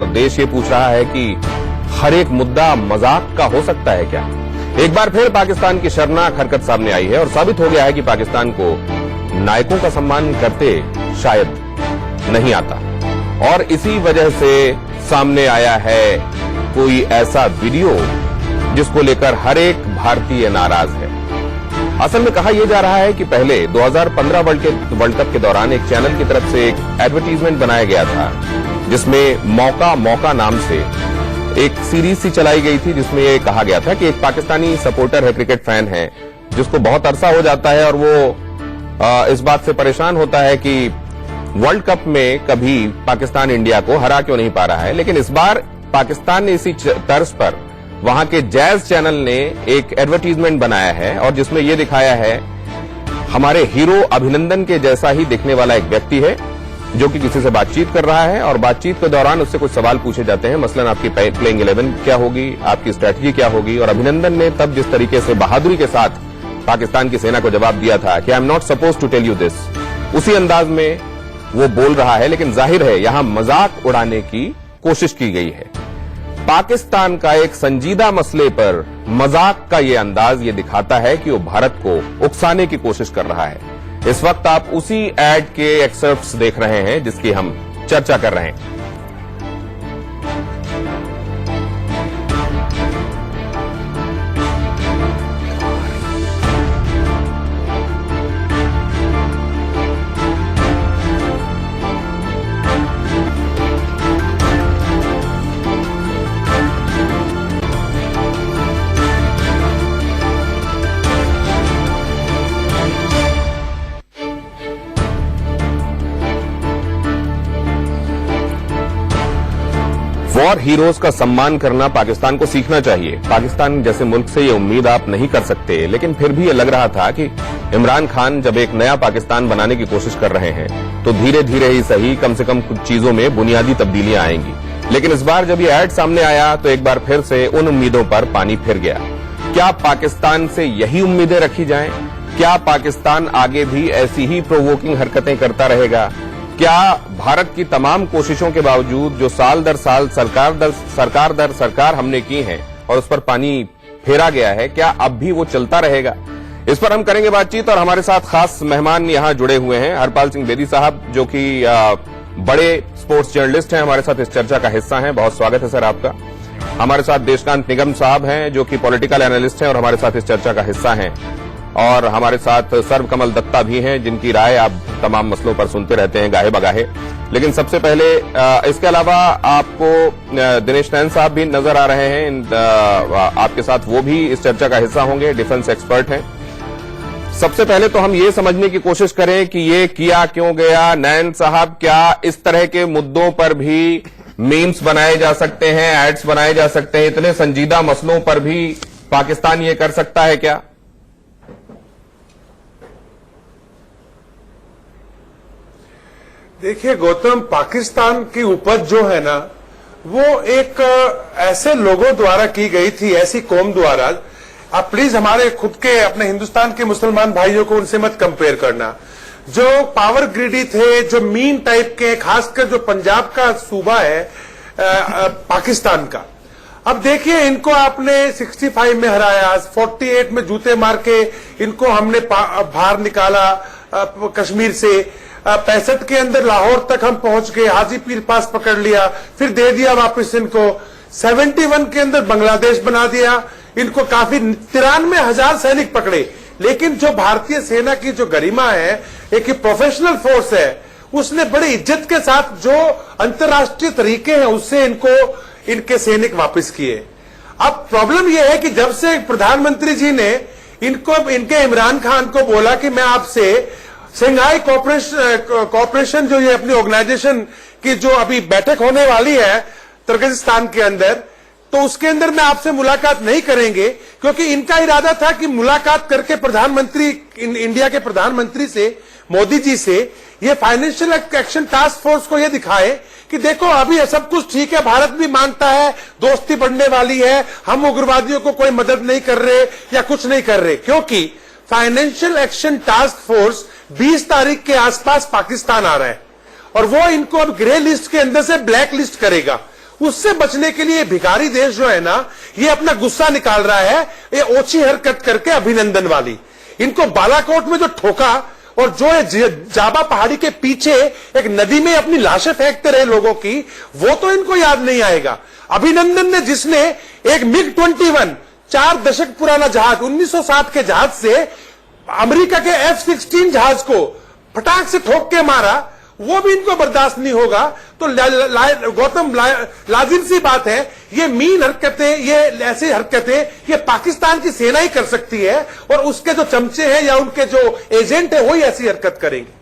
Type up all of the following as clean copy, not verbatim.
देश ये पूछ रहा है कि हर एक मुद्दा मजाक का हो सकता है क्या? एक बार फिर पाकिस्तान की शर्मनाक हरकत सामने आई है और साबित हो गया है कि पाकिस्तान को नायकों का सम्मान करते शायद नहीं आता। और इसी वजह से सामने आया है कोई ऐसा वीडियो जिसको लेकर हर एक भारतीय नाराज है। असल में कहा यह जा रहा है कि पहले 2015 वर्ल्ड कप के दौरान एक चैनल की तरफ से एक एडवर्टीजमेंट बनाया गया था जिसमें मौका नाम से एक सीरीज सी चलाई गई थी जिसमें यह कहा गया था कि एक पाकिस्तानी सपोर्टर है, क्रिकेट फैन है, जिसको बहुत अरसा हो जाता है और वो इस बात से परेशान होता है कि वर्ल्ड कप में कभी पाकिस्तान इंडिया को हरा क्यों नहीं पा रहा है। लेकिन इस बार पाकिस्तान ने इसी तर्ज पर वहां के जैज चैनल ने एक एडवर्टीजमेंट बनाया है और जिसमें यह दिखाया है हमारे हीरो अभिनंदन के जैसा ही दिखने वाला एक व्यक्ति है जो कि किसी से बातचीत कर रहा है और बातचीत के दौरान उससे कुछ सवाल पूछे जाते हैं, मसलन आपकी प्लेइंग 11 क्या होगी, आपकी स्ट्रैटेजी क्या होगी। और अभिनंदन ने तब जिस तरीके से बहादुरी के साथ पाकिस्तान की सेना को जवाब दिया था कि I am not suppose to tell you this, उसी अंदाज में वो बोल रहा है। लेकिन जाहिर है यहां मजाक उड़ाने की कोशिश की गई है। पाकिस्तान का एक संजीदा मसले पर मजाक का ये अंदाज ये दिखाता है कि वो भारत को उकसाने की कोशिश कर रहा है। इस वक्त आप उसी एड के एक्सर्प्ट्स देख रहे हैं जिसकी हम चर्चा कर रहे हैं। वॉर हीरोज का सम्मान करना पाकिस्तान को सीखना चाहिए। पाकिस्तान जैसे मुल्क से ये उम्मीद आप नहीं कर सकते, लेकिन फिर भी ये लग रहा था कि इमरान खान जब एक नया पाकिस्तान बनाने की कोशिश कर रहे हैं तो धीरे धीरे ही सही कम से कम कुछ चीजों में बुनियादी तब्दीलियां आएंगी। लेकिन इस बार जब ये ऐड सामने आया तो एक बार फिर से उन उम्मीदों पर पानी फिर गया। क्या पाकिस्तान से यही उम्मीदें रखी जाएं? क्या पाकिस्तान आगे भी ऐसी ही प्रोवोकिंग हरकतें करता रहेगा? क्या भारत की तमाम कोशिशों के बावजूद जो साल दर साल सरकार दर सरकार हमने की है और उस पर पानी फेरा गया है, क्या अब भी वो चलता रहेगा? इस पर हम करेंगे बातचीत और हमारे साथ खास मेहमान यहां जुड़े हुए हैं। हरपाल सिंह बेदी साहब जो कि बड़े स्पोर्ट्स जर्नलिस्ट हैं, हमारे साथ इस चर्चा का हिस्सा हैं। बहुत स्वागत है सर आपका। हमारे साथ देशकांत निगम साहब हैं जो कि पॉलिटिकल एनालिस्ट हैं और हमारे साथ इस चर्चा का हिस्सा हैं। और हमारे साथ सर्वकमल दत्ता भी हैं जिनकी राय आप तमाम मसलों पर सुनते रहते हैं गाहे बगाहे। लेकिन सबसे पहले इसके अलावा आपको दिनेश नैन साहब भी नजर आ रहे हैं, आपके साथ वो भी इस चर्चा का हिस्सा होंगे, डिफेंस एक्सपर्ट हैं। सबसे पहले तो हम ये समझने की कोशिश करें कि ये किया क्यों गया। नैन साहब, क्या इस तरह के मुद्दों पर भी मीम्स बनाए जा सकते हैं, एड्स बनाए जा सकते हैं? इतने संजीदा मसलों पर भी पाकिस्तान ये कर सकता है क्या? देखिए गौतम, पाकिस्तान की उपज जो है ना वो एक ऐसे लोगों द्वारा की गई थी, ऐसी कौम द्वारा। आप प्लीज हमारे खुद के अपने हिंदुस्तान के मुसलमान भाइयों को उनसे मत कंपेयर करना। जो पावर ग्रिडी थे, जो मीन टाइप के, खासकर जो पंजाब का सूबा है पाकिस्तान का। अब देखिए इनको आपने 65 में हराया, 48 में जूते मार के इनको हमने बाहर निकाला कश्मीर से, 65 के अंदर लाहौर तक हम पहुंच गए, हाजीपीर पास पकड़ लिया, फिर दे दिया वापस इनको। 71 के अंदर बांग्लादेश बना दिया इनको, काफी 93,000 सैनिक पकड़े। लेकिन जो भारतीय सेना की जो गरिमा है, एक प्रोफेशनल फोर्स है, उसने बड़ी इज्जत के साथ जो अंतर्राष्ट्रीय तरीके हैं उससे इनके सैनिक वापस किए। अब प्रॉब्लम यह है कि जब से प्रधानमंत्री जी ने इनके इमरान खान को बोला कि मैं आपसे शंघाई कॉपरेशन जो ये अपनी ऑर्गेनाइजेशन की जो अभी बैठक होने वाली है किर्गिस्तान के अंदर, तो उसके अंदर में आपसे मुलाकात नहीं करेंगे, क्योंकि इनका इरादा था कि मुलाकात करके प्रधानमंत्री इंडिया के प्रधानमंत्री से, मोदी जी से, ये फाइनेंशियल एक्शन टास्क फोर्स को ये दिखाए कि देखो अभी सब कुछ ठीक है, भारत भी मानता है दोस्ती बढ़ने वाली है, हम उग्रवादियों को कोई मदद नहीं कर रहे या कुछ नहीं कर रहे। क्योंकि फाइनेंशियल एक्शन टास्क फोर्स 20 तारीख के आसपास पाकिस्तान आ रहा है और वो इनको अब ग्रे लिस्ट के अंदर से ब्लैक लिस्ट करेगा। उससे बचने के लिए भिखारी देश जो है ना, ये अपना गुस्सा निकाल रहा है ये ओछी हरकत करके अभिनंदन वाली। इनको बालाकोट में जो ठोका और जो है जाबा पहाड़ी के पीछे एक नदी में अपनी लाशें फेंकते रहे लोगों की, वो तो इनको याद नहीं आएगा। अभिनंदन ने जिसने एक मिग 21 4 दशक पुराना जहाज 1960 के जहाज से अमेरिका के F-16 जहाज को फटाक से ठोक के मारा, वो भी इनको बर्दाश्त नहीं होगा। तो गौतम, लाजिम सी बात है, ये मीन हरकतें, ये ऐसी हरकतें ये पाकिस्तान की सेना ही कर सकती है, और उसके जो चमचे हैं या उनके जो एजेंट है वही ऐसी हरकत करेंगे।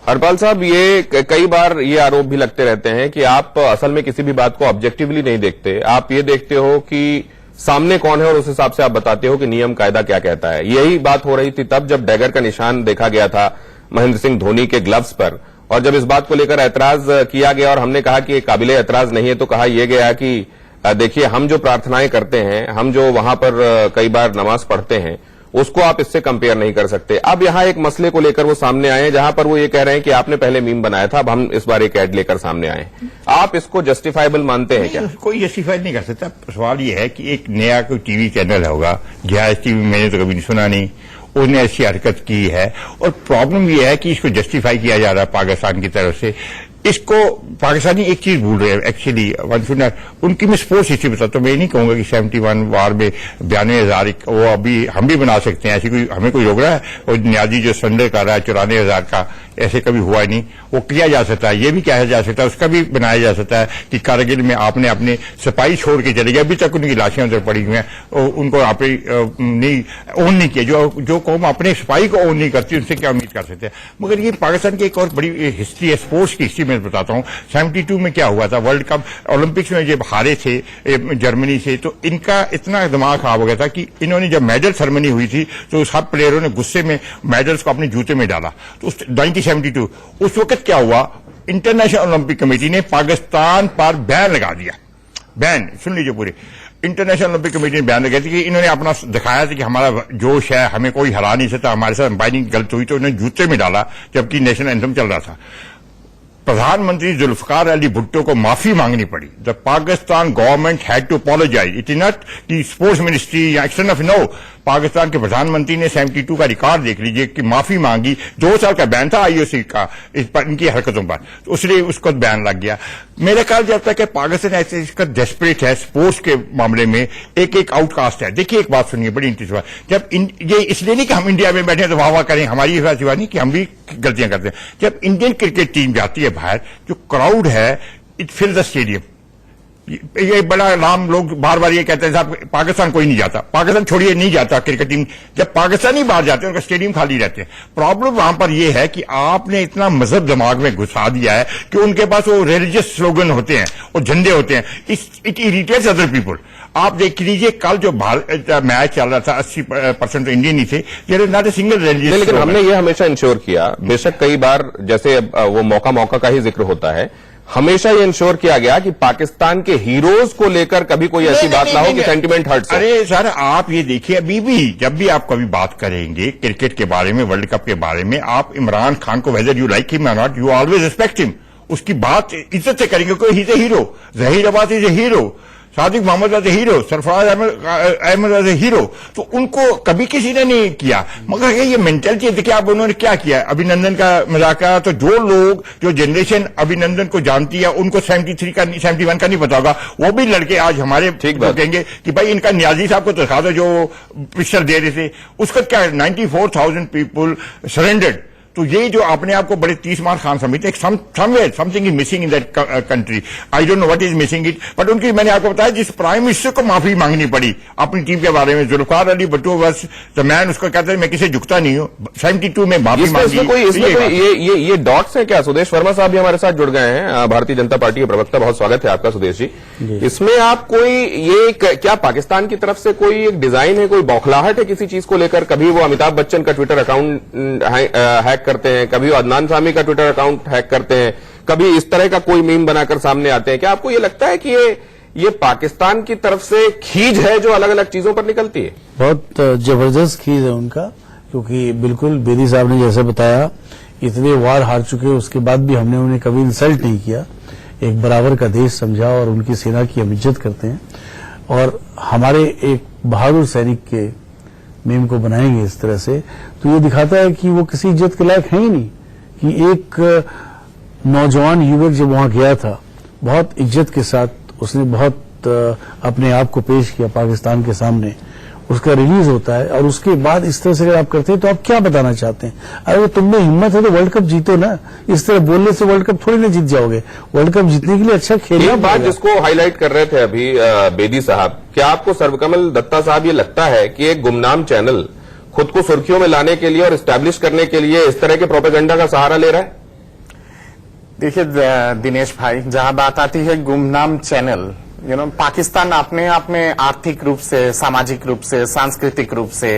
हरपाल साहब, ये कई बार ये आरोप भी लगते रहते हैं कि आप असल में किसी भी बात को ऑब्जेक्टिवली नहीं देखते। आप ये देखते हो कि सामने कौन है और उस हिसाब से आप बताते हो कि नियम कायदा क्या कहता है। यही बात हो रही थी तब जब डैगर का निशान देखा गया था महेंद्र सिंह धोनी के ग्लव्स पर, और जब इस बात को लेकर ऐतराज किया गया और हमने कहा कि ये काबिले ऐतराज नहीं है, तो कहा यह गया कि देखिए हम जो प्रार्थनाएं करते हैं, हम जो वहां पर कई बार नमाज पढ़ते हैं, उसको आप इससे कंपेयर नहीं कर सकते। अब यहां एक मसले को लेकर वो सामने आए हैं जहां पर वो ये कह रहे हैं कि आपने पहले मीम बनाया था, अब हम इस बार एक ऐड लेकर सामने आए। आप इसको जस्टिफाइबल मानते हैं क्या? कोई जस्टिफाई नहीं कर सकता। सवाल ये है कि एक नया कोई टीवी चैनल होगा, जहाज टीवी मैंने तो कभी सुना नहीं, उसने ऐसी हरकत की है, और प्रॉब्लम यह है कि इसको जस्टिफाई किया जा रहा है पाकिस्तान की तरफ से। इसको पाकिस्तानी एक चीज भूल रहे हैं एक्चुअली, उनकी मैं स्पोर्ट्स हिस्ट्री बताता हूं। मैं नहीं कहूंगा कि 71 वार में 92,000 वो अभी हम भी बना सकते हैं, ऐसी कोई हमें कोई रोक रहा है? और न्याजी जो संडे कर रहा है 94,000 का, ऐसे कभी हुआ ही नहीं। वो किया जा सकता है, ये भी कहा जा सकता है, उसका भी बनाया जा सकता है कि कारगिल में आपने अपने सिपाही छोड़ के चले गए, अभी तक उनकी लाशें उधर पड़ी हुई हैं, उनको आप नहीं ओन नहीं किया। जो कौम अपने सिपाही को ओन नहीं करती, उनसे क्या उम्मीद कर सकते हैं? मगर ये पाकिस्तान की एक और बड़ी हिस्ट्री है, स्पोर्ट्स की हिस्ट्री मैं बताता हूं। 72 में क्या हुआ था, वर्ल्ड कप ओलंपिक्स में जब हारे थे जर्मनी से, तो इनका इतना दिमाग खराब हो गया था कि इन्होंने जब मेडल सेरेमनी हुई थी तो सब प्लेयरों ने गुस्से में मेडल्स को अपने जूते में डाला। तो 1972 उस वक्त क्या हुआ, इंटरनेशनल ओलंपिक कमेटी ने पाकिस्तान पर बैन लगा दिया। बैन, सुन लीजिए पूरे, इंटरनेशनल ओलंपिक कमेटी ने बयान लगाया कि इन्होंने अपना दिखाया था कि हमारा जोश है, हमें कोई हरा नहीं सकता, हमारे साथ अंपायरिंग गलत हुई, तो उन्होंने जूते में डाला जबकि नेशनल एंथम चल रहा था। प्रधानमंत्री जुल्फकार अली भुट्टो को माफी मांगनी पड़ी। The Pakistan government had to apologise. It is not कि स्पोर्ट्स मिनिस्ट्री या एक्शन ऑफ, नो, पाकिस्तान के प्रधानमंत्री ने 72 का रिकॉर्ड देख लीजिए कि माफी मांगी। 2 साल का बैन था आईओसी का इस पर, इनकी हरकतों पर, तो उसलिए उसको बैन लग गया। मेरा ख्याल जब तक पाकिस्तान ऐसे इसका डेस्परेट है स्पोर्ट्स के मामले में, एक आउटकास्ट है। देखिए एक बात सुनिए, बड़ी इंटरेस्टिंग बात, जब ये इसलिए नहीं कि हम इंडिया में बैठे तो वाह वाह करें, हमारी ये बात नहीं कि हम भी गलतियां करते हैं। जब इंडियन क्रिकेट टीम जाती है बाहर, जो क्राउड है इट फिल द स्टेडियम। ये बड़ा नाम लोग बार बार ये कहते हैं साहब पाकिस्तान कोई नहीं जाता, पाकिस्तान छोड़िए नहीं जाता क्रिकेट टीम। जब पाकिस्तानी बाहर जाते हैं उनका स्टेडियम खाली रहते हैं। प्रॉब्लम वहां पर यह है कि आपने इतना मजहब दिमाग में घुसा दिया है कि उनके पास वो रिलीजियस स्लोगन होते हैं और झंडे होते हैं। It irritates other people. आप देख लीजिए कल जो मैच चल रहा था 80% तो इंडियन ही थे, नॉट ए सिंगल रिलीजियस। लेकिन हमने ये हमेशा इंश्योर किया, बेशक कई बार जैसे वो मौका का ही जिक्र होता है, हमेशा ये इंश्योर किया गया कि पाकिस्तान के हीरोज को लेकर कभी कोई ऐसी बात ना हो कि सेंटिमेंट हर्ट। अरे सर आप ये देखिए, अभी भी जब भी आप कभी बात करेंगे क्रिकेट के बारे में, वर्ल्ड कप के बारे में, आप इमरान खान को whether you like him or not, you always respect him. उसकी बात इज्जत से करेंगे, कोई he a hero, Zaheer Abbas is a hero, Sadiq Mohammad was a hero, Sarfaraz Ahmed was a hero. तो उनको कभी किसी ने नहीं किया। मगर ये मेंटेलिटी देखिए आप, उन्होंने क्या किया, अभिनंदन का मजाक। तो जो लोग, जो जनरेशन अभिनंदन को जानती है, उनको 73 का 71 का नहीं पता होगा, वो भी लड़के आज हमारे कहेंगे कि भाई इनका न्याजी साहब को दिखा दो जो पिक्चर दे रहे थे। उसका क्या 94,000 पीपुल सरेंडर्ड। तो ये जो अपने आप को बड़े 30 मार खान समझते हैं, something is missing in that country. I don't know what is missing it, but उनकी मैंने आपको बताया जिस प्राइम मिनिस्टर को माफी मांगनी पड़ी अपनी टीम के बारे में, जुल्फकार अली भुट्टो बस द मैन, उसको कहते हैं मैं किसी झुकता नहीं हूं, 72 में माफी मांगी। ये डॉट्स है क्या? सुदेश वर्मा साहब भी हमारे साथ जुड़ गए हैं, भारतीय जनता पार्टी के प्रवक्ता। बहुत स्वागत है आपका सुदेश जी। इसमें आप कोई ये क्या पाकिस्तान की तरफ से कोई एक डिजाइन है, कोई बौखलाहट है किसी चीज को लेकर? कभी वो अमिताभ बच्चन का ट्विटर अकाउंट हैक करते हैं, कभी वो अदनान सामी का ट्विटर अकाउंट हैक करते हैं, कभी इस तरह का कोई मीम बनाकर सामने आते हैं। क्या आपको ये लगता है कि ये पाकिस्तान की तरफ से खीज है जो अलग अलग चीजों पर निकलती है? बहुत जबरदस्त खीज है उनका, क्योंकि बिल्कुल बेदी साहब ने जैसे बताया, इतने वार हार चुके उसके बाद भी हमने उन्हें कभी इंसल्ट नहीं किया। एक बराबर का देश समझा और उनकी सेना की हम इज्जत करते हैं और हमारे एक बहादुर सैनिक के मेम को बनाएंगे इस तरह से, तो ये दिखाता है कि वो किसी इज्जत के लायक है ही नहीं। कि एक नौजवान युवक जब वहां गया था, बहुत इज्जत के साथ उसने बहुत अपने आप को पेश किया पाकिस्तान के सामने, उसका रिलीज होता है और उसके बाद इस तरह से अगर आप करते हैं तो आप क्या बताना चाहते हैं? अगर तुमने हिम्मत है तो वर्ल्ड कप जीतो ना, इस तरह बोलने से वर्ल्ड कप थोड़ी ना जीत जाओगे। वर्ल्ड कप जीतने के लिए अच्छा खेलना। एक बात जिसको हाईलाइट कर रहे थे अभी बेदी साहब, क्या आपको सर्वकमल दत्ता साहब ये लगता है कि एक गुमनाम चैनल खुद को सुर्खियों में लाने के लिए और एस्टैब्लिश करने के लिए इस तरह के प्रोपेगेंडा का सहारा ले रहा है? देखिए दिनेश भाई, जहां बात आती है गुमनाम चैनल, पाकिस्तान अपने आप में आर्थिक रूप से, सामाजिक रूप से, सांस्कृतिक रूप से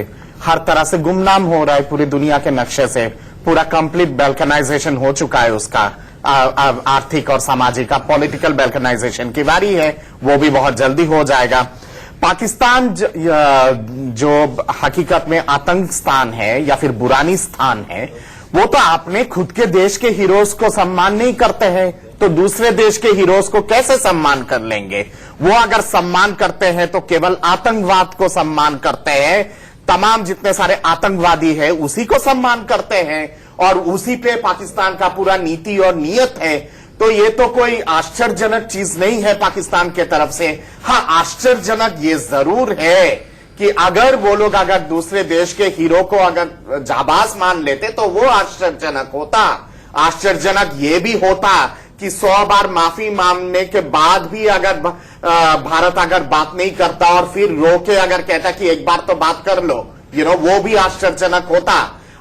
हर तरह से गुमनाम हो रहा है पूरी दुनिया के नक्शे से। पूरा कंप्लीट बैल्कनाइजेशन हो चुका है उसका, आर्थिक और सामाजिक। अब पॉलिटिकल बैल्कनाइजेशन की बारी है, वो भी बहुत जल्दी हो जाएगा। पाकिस्तान जो हकीकत में आतंक स्थान है या फिर बुरानी स्थान है, वो तो अपने खुद के देश के हीरोज को सम्मान नहीं करते हैं, तो दूसरे देश के हीरोज को कैसे सम्मान कर लेंगे? वो अगर सम्मान करते हैं तो केवल आतंकवाद को सम्मान करते हैं, तमाम जितने सारे आतंकवादी हैं उसी को सम्मान करते हैं और उसी पे पाकिस्तान का पूरा नीति और नियत है। तो ये तो कोई आश्चर्यजनक चीज नहीं है पाकिस्तान के तरफ से। हाँ, आश्चर्यजनक ये जरूर है कि अगर वो लोग अगर दूसरे देश के हीरो को अगर जाबाज मान लेते तो वो आश्चर्यजनक होता। आश्चर्यजनक ये भी होता कि 100 बार माफी मांगने के बाद भी अगर भारत अगर बात नहीं करता और फिर रोके अगर कहता कि एक बार तो बात कर लो, वो भी आश्चर्यजनक होता।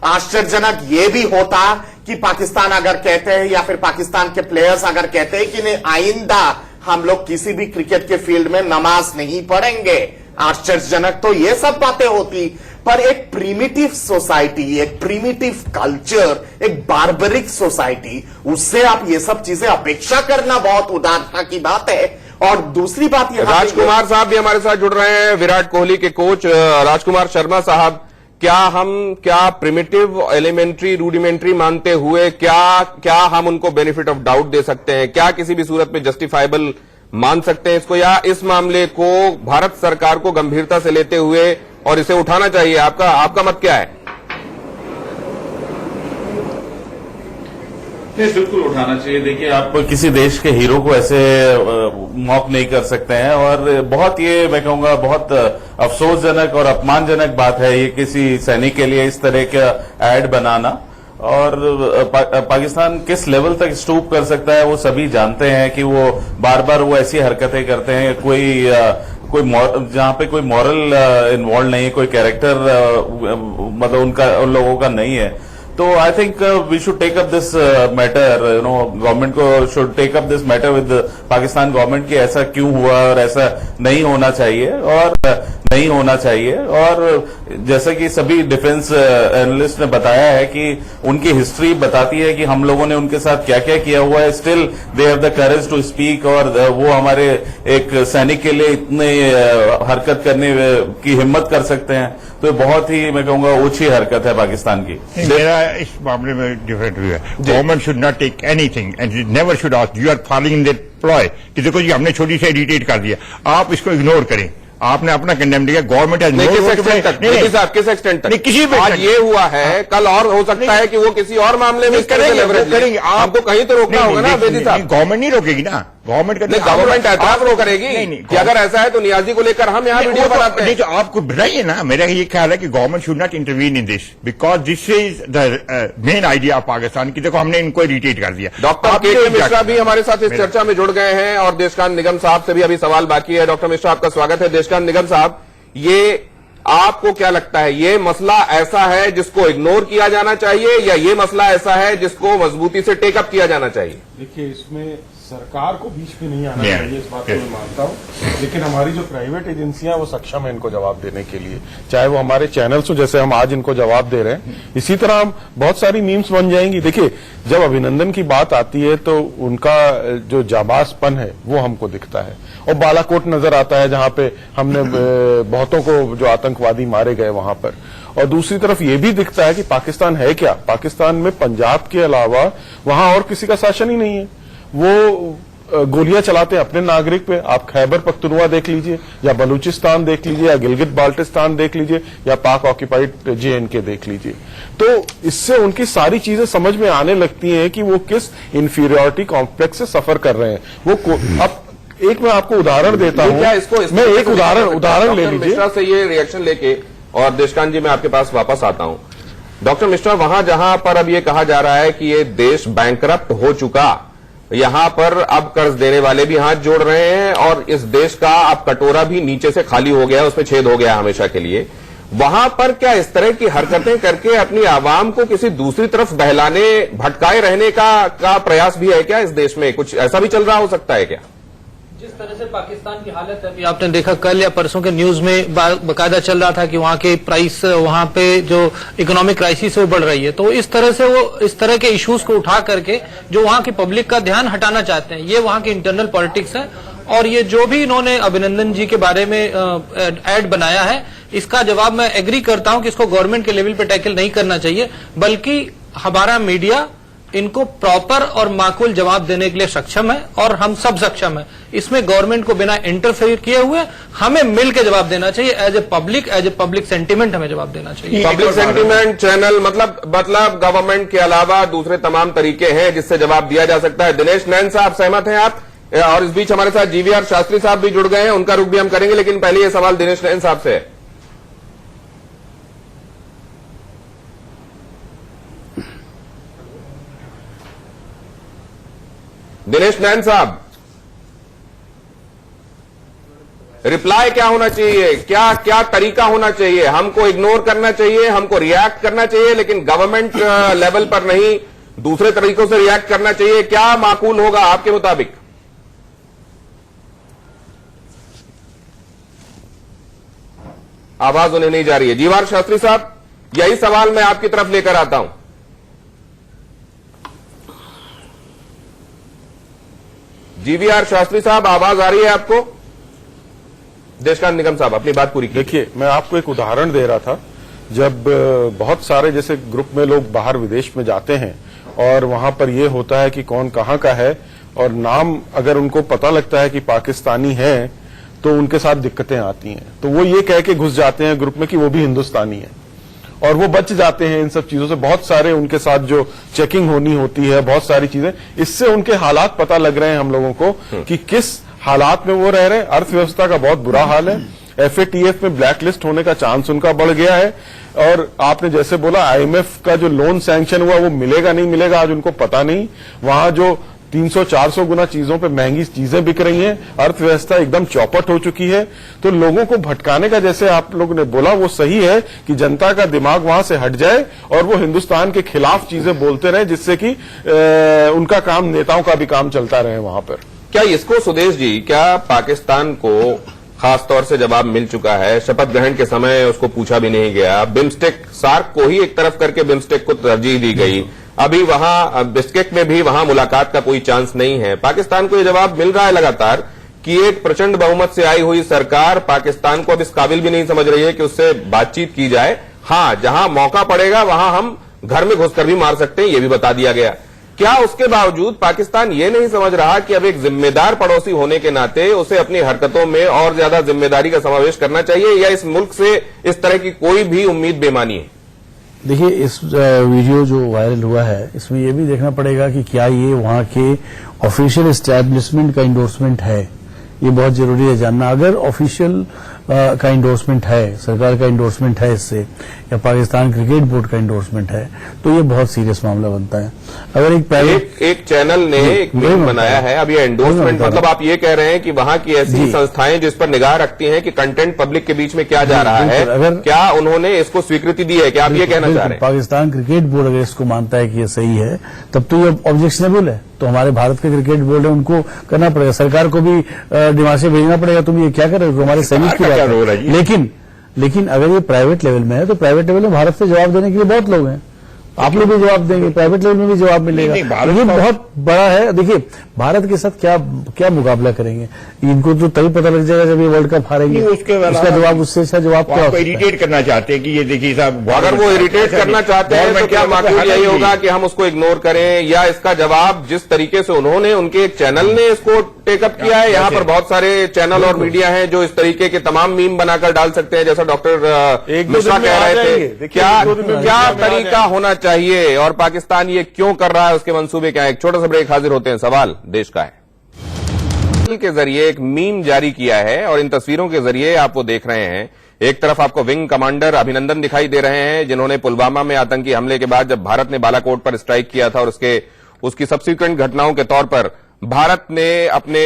आश्चर्यजनक ये भी होता कि पाकिस्तान अगर कहते हैं या फिर पाकिस्तान के प्लेयर्स अगर कहते हैं कि नहीं, आइंदा हम लोग किसी भी क्रिकेट के फील्ड में नमाज नहीं पढ़ेंगे। आश्चर्यजनक तो ये सब बातें होती, पर एक प्रिमिटिव सोसाइटी, एक प्रिमिटिव कल्चर, एक बार्बरिक सोसाइटी, उससे आप ये सब चीजें अपेक्षा करना बहुत उदारता की बात है। और दूसरी बात ये, राजकुमार साहब भी हमारे साथ जुड़ रहे हैं, विराट कोहली के कोच राजकुमार शर्मा साहब। क्या प्रिमिटिव, एलिमेंट्री, रूडिमेंट्री मानते हुए क्या हम उनको बेनिफिट ऑफ डाउट दे सकते हैं? क्या किसी भी सूरत में जस्टिफाइबल मान सकते हैं इसको, या इस मामले को भारत सरकार को गंभीरता से लेते हुए और इसे उठाना चाहिए? आपका मत क्या है? नहीं, बिल्कुल उठाना चाहिए। देखिए, आप किसी देश के हीरो को ऐसे मॉक नहीं कर सकते हैं और बहुत, ये मैं कहूंगा, बहुत अफसोसजनक और अपमानजनक बात है ये किसी सैनिक के लिए इस तरह का एड बनाना। और पाकिस्तान किस लेवल तक स्टूप कर सकता है वो सभी जानते हैं कि वो बार बार वो ऐसी हरकतें करते हैं, कोई जहां पे कोई मॉरल इन्वॉल्व नहीं है, कोई कैरेक्टर मतलब उन लोगों का नहीं है। तो I think we should take up this matter, government को should take up this matter with Pakistan government कि ऐसा क्यों हुआ और ऐसा नहीं होना चाहिए। और जैसा कि सभी डिफेंस एनालिस्ट ने बताया है कि उनकी हिस्ट्री बताती है कि हम लोगों ने उनके साथ क्या क्या किया हुआ है, still they have the courage to speak, और वो हमारे एक सैनिक के लिए इतने हरकत करने की हिम्मत कर सकते हैं। तो बहुत ही, मैं कहूंगा, ऊंची हरकत है पाकिस्तान की। मेरा इस मामले में डिफरेंट व्यू है। Government should not take anything and never should ask, you are following in that ploy कि देखो जी हमने छोटी सी एडिटेट कर दिया, आप इसको इग्नोर करें। आपने अपना कंडेम किया, गवर्नमेंट किस एक्सटेंट तक? किसी भी आज ये हुआ है, कल और हो सकता है कि वो किसी और मामले में करेंगे। आपको कहीं तो रोकना होगा ना बेदी साहब। गवर्नमेंट नहीं रोकेगी ना, गवर्नमेंट एतराफ वो करेगी कि अगर ऐसा है तो नियाजी को लेकर हम यहाँ वीडियो बनाते हैं। तो आपको बताइए ना, मेरा ये ख्याल है कि government should not intervene in this, because this is the main idea of Pakistan की। देखो हमने इनको इरिटेट कर दिया। डॉक्टर के मिश्रा भी हमारे साथ इस चर्चा में जुड़ गए हैं और देशकांत निगम साहब से भी अभी सवाल बाकी है। डॉक्टर मिश्रा, आपका स्वागत है। देशकांत निगम साहब, ये आपको क्या लगता है, ये मसला ऐसा है जिसको इग्नोर किया जाना चाहिए या ये मसला ऐसा है जिसको मजबूती से टेकअप किया जाना चाहिए? देखिए, इसमें सरकार को बीच में नहीं आना चाहिए, इस बात को मैं मानता हूं, लेकिन हमारी जो प्राइवेट एजेंसियां वो सक्षम है इनको जवाब देने के लिए, चाहे वो हमारे चैनल्स हो, जैसे हम आज इनको जवाब दे रहे हैं। इसी तरह हम बहुत सारी मीम्स बन जाएंगी। देखिए, जब अभिनंदन की बात आती है तो उनका जो जाबाजपन है वो हमको दिखता है, और बालाकोट नजर आता है जहां पे हमने बहुतों को जो आतंकवादी मारे गए वहां पर। और दूसरी तरफ ये भी दिखता है कि पाकिस्तान है क्या, पाकिस्तान में पंजाब के अलावा वहां और किसी का शासन ही नहीं है। वो गोलियां चलाते हैं अपने नागरिक पे। आप खैबर पख्तूनख्वा देख लीजिए, या बलूचिस्तान देख लीजिए, या गिलगित बाल्टिस्तान देख लीजिए, या पाक ऑक्यूपाइड JNK देख लीजिए। तो इससे उनकी सारी चीजें समझ में आने लगती हैं कि वो किस इंफीरियरिटी कॉम्प्लेक्स से सफर कर रहे हैं। अब एक मैं आपको उदाहरण देता हूं, क्या इसको मैं एक उदाहरण ले लीजिए। मिश्रा से ये रिएक्शन लेके, और देशकांत जी मैं आपके पास वापस आता हूं। डॉक्टर मिश्रा, वहां जहां पर अब ये कहा जा रहा है कि ये देश बैंकरप्ट हो चुका, यहां पर अब कर्ज देने वाले भी हाथ जोड़ रहे हैं और इस देश का अब कटोरा भी नीचे से खाली हो गया है, उसमें छेद हो गया हमेशा के लिए। वहां पर क्या इस तरह की हरकतें करके अपनी आवाम को किसी दूसरी तरफ बहलाने, भटकाए रहने का प्रयास भी है क्या? इस देश में कुछ ऐसा भी चल रहा हो सकता है क्या? जिस तरह से पाकिस्तान की हालत है, अभी आपने देखा कल या परसों के न्यूज में बाकायदा चल रहा था कि वहां के प्राइस, वहां पे जो इकोनॉमिक क्राइसिस है वो बढ़ रही है। तो इस तरह से वो इस तरह के इश्यूज को उठा करके जो वहां की पब्लिक का ध्यान हटाना चाहते हैं, ये वहां की इंटरनल पॉलिटिक्स है। और ये जो भी इन्होंने अभिनंदन जी के बारे में एड बनाया है, इसका जवाब मैं एग्री करता हूं कि इसको गवर्नमेंट के लेवल पे टैकल नहीं करना चाहिए, बल्कि हमारा मीडिया इनको प्रॉपर और माकूल जवाब देने के लिए सक्षम है और हम सब सक्षम है। इसमें गवर्नमेंट को बिना इंटरफेयर किए हुए हमें मिल के जवाब देना चाहिए। एज ए पब्लिक सेंटीमेंट हमें जवाब देना चाहिए। पब्लिक सेंटीमेंट चैनल मतलब गवर्नमेंट के अलावा दूसरे तमाम तरीके हैं जिससे जवाब दिया जा सकता है। दिनेश नैन साहब, सहमत हैं आप? और इस बीच हमारे साथ GVR शास्त्री साहब भी जुड़ गए हैं, उनका रुख भी हम करेंगे, लेकिन पहले ये सवाल दिनेश नैन साहब से है। दिनेश नैन साहब, रिप्लाई क्या होना चाहिए? क्या तरीका होना चाहिए? हमको इग्नोर करना चाहिए, हमको रिएक्ट करना चाहिए, लेकिन गवर्नमेंट लेवल पर नहीं, दूसरे तरीकों से रिएक्ट करना चाहिए? क्या माकूल होगा आपके मुताबिक? आवाज उन्हें नहीं जा रही है। जीवार शास्त्री साहब, यही सवाल मैं आपकी तरफ लेकर आता हूं। GVR शास्त्री साहब, आवाज आ रही है आपको? देशकांत निगम साहब, अपनी बात पूरी कीजिए। देखिए, मैं आपको एक उदाहरण दे रहा था। जब बहुत सारे जैसे ग्रुप में लोग बाहर विदेश में जाते हैं और वहां पर यह होता है कि कौन कहां का है, और नाम अगर उनको पता लगता है कि पाकिस्तानी है तो उनके साथ दिक्कतें आती हैं। तो वो ये कह के घुस जाते हैं ग्रुप में कि वो भी हिंदुस्तानी है, और वो बच जाते हैं इन सब चीजों से। बहुत सारे उनके साथ जो चेकिंग होनी होती है, बहुत सारी चीजें, इससे उनके हालात पता लग रहे हैं हम लोगों को कि किस हालात में वो रह रहे हैं। अर्थव्यवस्था का बहुत बुरा हाल है। FATF में ब्लैकलिस्ट होने का चांस उनका बढ़ गया है। और आपने जैसे बोला, IMF का जो लोन सैंक्शन हुआ वो मिलेगा नहीं मिलेगा आज उनको पता नहीं। वहां जो 300-400 गुना चीजों पे महंगी चीजें बिक रही हैं, अर्थव्यवस्था एकदम चौपट हो चुकी है। तो लोगों को भटकाने का, जैसे आप लोगों ने बोला, वो सही है कि जनता का दिमाग वहां से हट जाए और वो हिंदुस्तान के खिलाफ चीजें बोलते रहे, जिससे कि उनका काम, नेताओं का भी काम चलता रहे वहां पर। क्या इसको, सुदेश जी, क्या पाकिस्तान को खास तौर से जवाब मिल चुका है? शपथ ग्रहण के समय उसको पूछा भी नहीं गया। बिम्स्टेक, सार्क को ही एक तरफ करके बिम्स्टेक को तरजीह दी गई। अभी वहां बिश्केक में भी वहां मुलाकात का कोई चांस नहीं है। पाकिस्तान को यह जवाब मिल रहा है लगातार कि एक प्रचंड बहुमत से आई हुई सरकार पाकिस्तान को अब इस काबिल भी नहीं समझ रही है कि उससे बातचीत की जाए। हां, जहां मौका पड़ेगा वहां हम घर में घुसकर भी मार सकते हैं, यह भी बता दिया गया। क्या उसके बावजूद पाकिस्तान ये नहीं समझ रहा कि अब एक जिम्मेदार पड़ोसी होने के नाते उसे अपनी हरकतों में और ज्यादा जिम्मेदारी का समावेश करना चाहिए, या इस मुल्क से इस तरह की कोई भी उम्मीद बेमानी है? देखिए, इस वीडियो जो वायरल हुआ है, इसमें यह भी देखना पड़ेगा कि क्या ये वहां के ऑफिशियल एस्टैब्लिशमेंट का इंडोर्समेंट है। ये बहुत जरूरी है जानना। अगर ऑफिशियल का इंडोर्समेंट है, सरकार का इंडोर्समेंट है इससे, या पाकिस्तान क्रिकेट बोर्ड का इंडोर्समेंट है, तो ये बहुत सीरियस मामला बनता है। अगर एक चैनल ने एक मीम बनाया है, अब ये एंडोर्समेंट मतलब आप ये कह रहे हैं कि वहां की ऐसी संस्थाएं जिस पर निगाह रखती हैं कि कंटेंट पब्लिक के बीच में क्या जा रहा है, क्या उन्होंने इसको स्वीकृति दी है? क्या आप ये कहना चाह रहे हैं? पाकिस्तान क्रिकेट बोर्ड अगर इसको मानता है कि ये सही है, तब तो ये ऑब्जेक्शनेबल है। तो हमारे भारत के क्रिकेट बोर्ड है, उनको करना पड़ेगा। सरकार को भी दिमाग से भेजना पड़ेगा, तुम ये क्या कर रहे हो, हमारे सैनिक की बात है। लेकिन अगर ये प्राइवेट लेवल में है, तो प्राइवेट लेवल में भारत से जवाब देने के लिए बहुत लोग हैं। आप लोग भी जवाब देंगे, प्राइवेट लेवल में भी जवाब मिलेगा। नहीं, भारत ये का- बहुत बड़ा है। देखिए भारत के साथ क्या क्या मुकाबला करेंगे, इनको तो तभी पता लग जाएगा जब ये वर्ल्ड कप हारेंगे। नहीं, उसके अलावा- उसका जवाब, उससे अच्छा जवाब क्या हो आपको सकता है? इरिटेट करना चाहते हैं कि ये देखिए साहब, अगर वो इरिटेट करना चाहते हैं तो क्या माकूल यही होगा कि हम उसको इग्नोर करें, या इसका जवाब जिस तरीके से उन्होंने, उनके एक चैनल ने इसको टेकअप किया है, यहाँ पर बहुत सारे चैनल और मीडिया हैं जो इस तरीके के तमाम मीम बनाकर डाल सकते हैं, जैसा डॉक्टर एक दो मिश्रा दिन में कह आ रहे जाएंगे। थे। देखिए, क्या एक दो दिन में क्या मीडिया में आ तरीका जाएंगे। होना चाहिए और पाकिस्तान ये क्यों कर रहा है, उसके मंसूबे क्या है? एक छोटा सा ब्रेक, हाजिर होते हैं। सवाल देश का है के जरिए एक मीम जारी किया है और इन तस्वीरों के जरिए आप वो देख रहे हैं। एक तरफ आपको विंग कमांडर अभिनंदन दिखाई दे रहे हैं, जिन्होंने पुलवामा में आतंकी हमले के बाद जब भारत ने बालाकोट पर स्ट्राइक किया था और उसकी सब्सिक्वेंट घटनाओं के तौर पर भारत ने अपने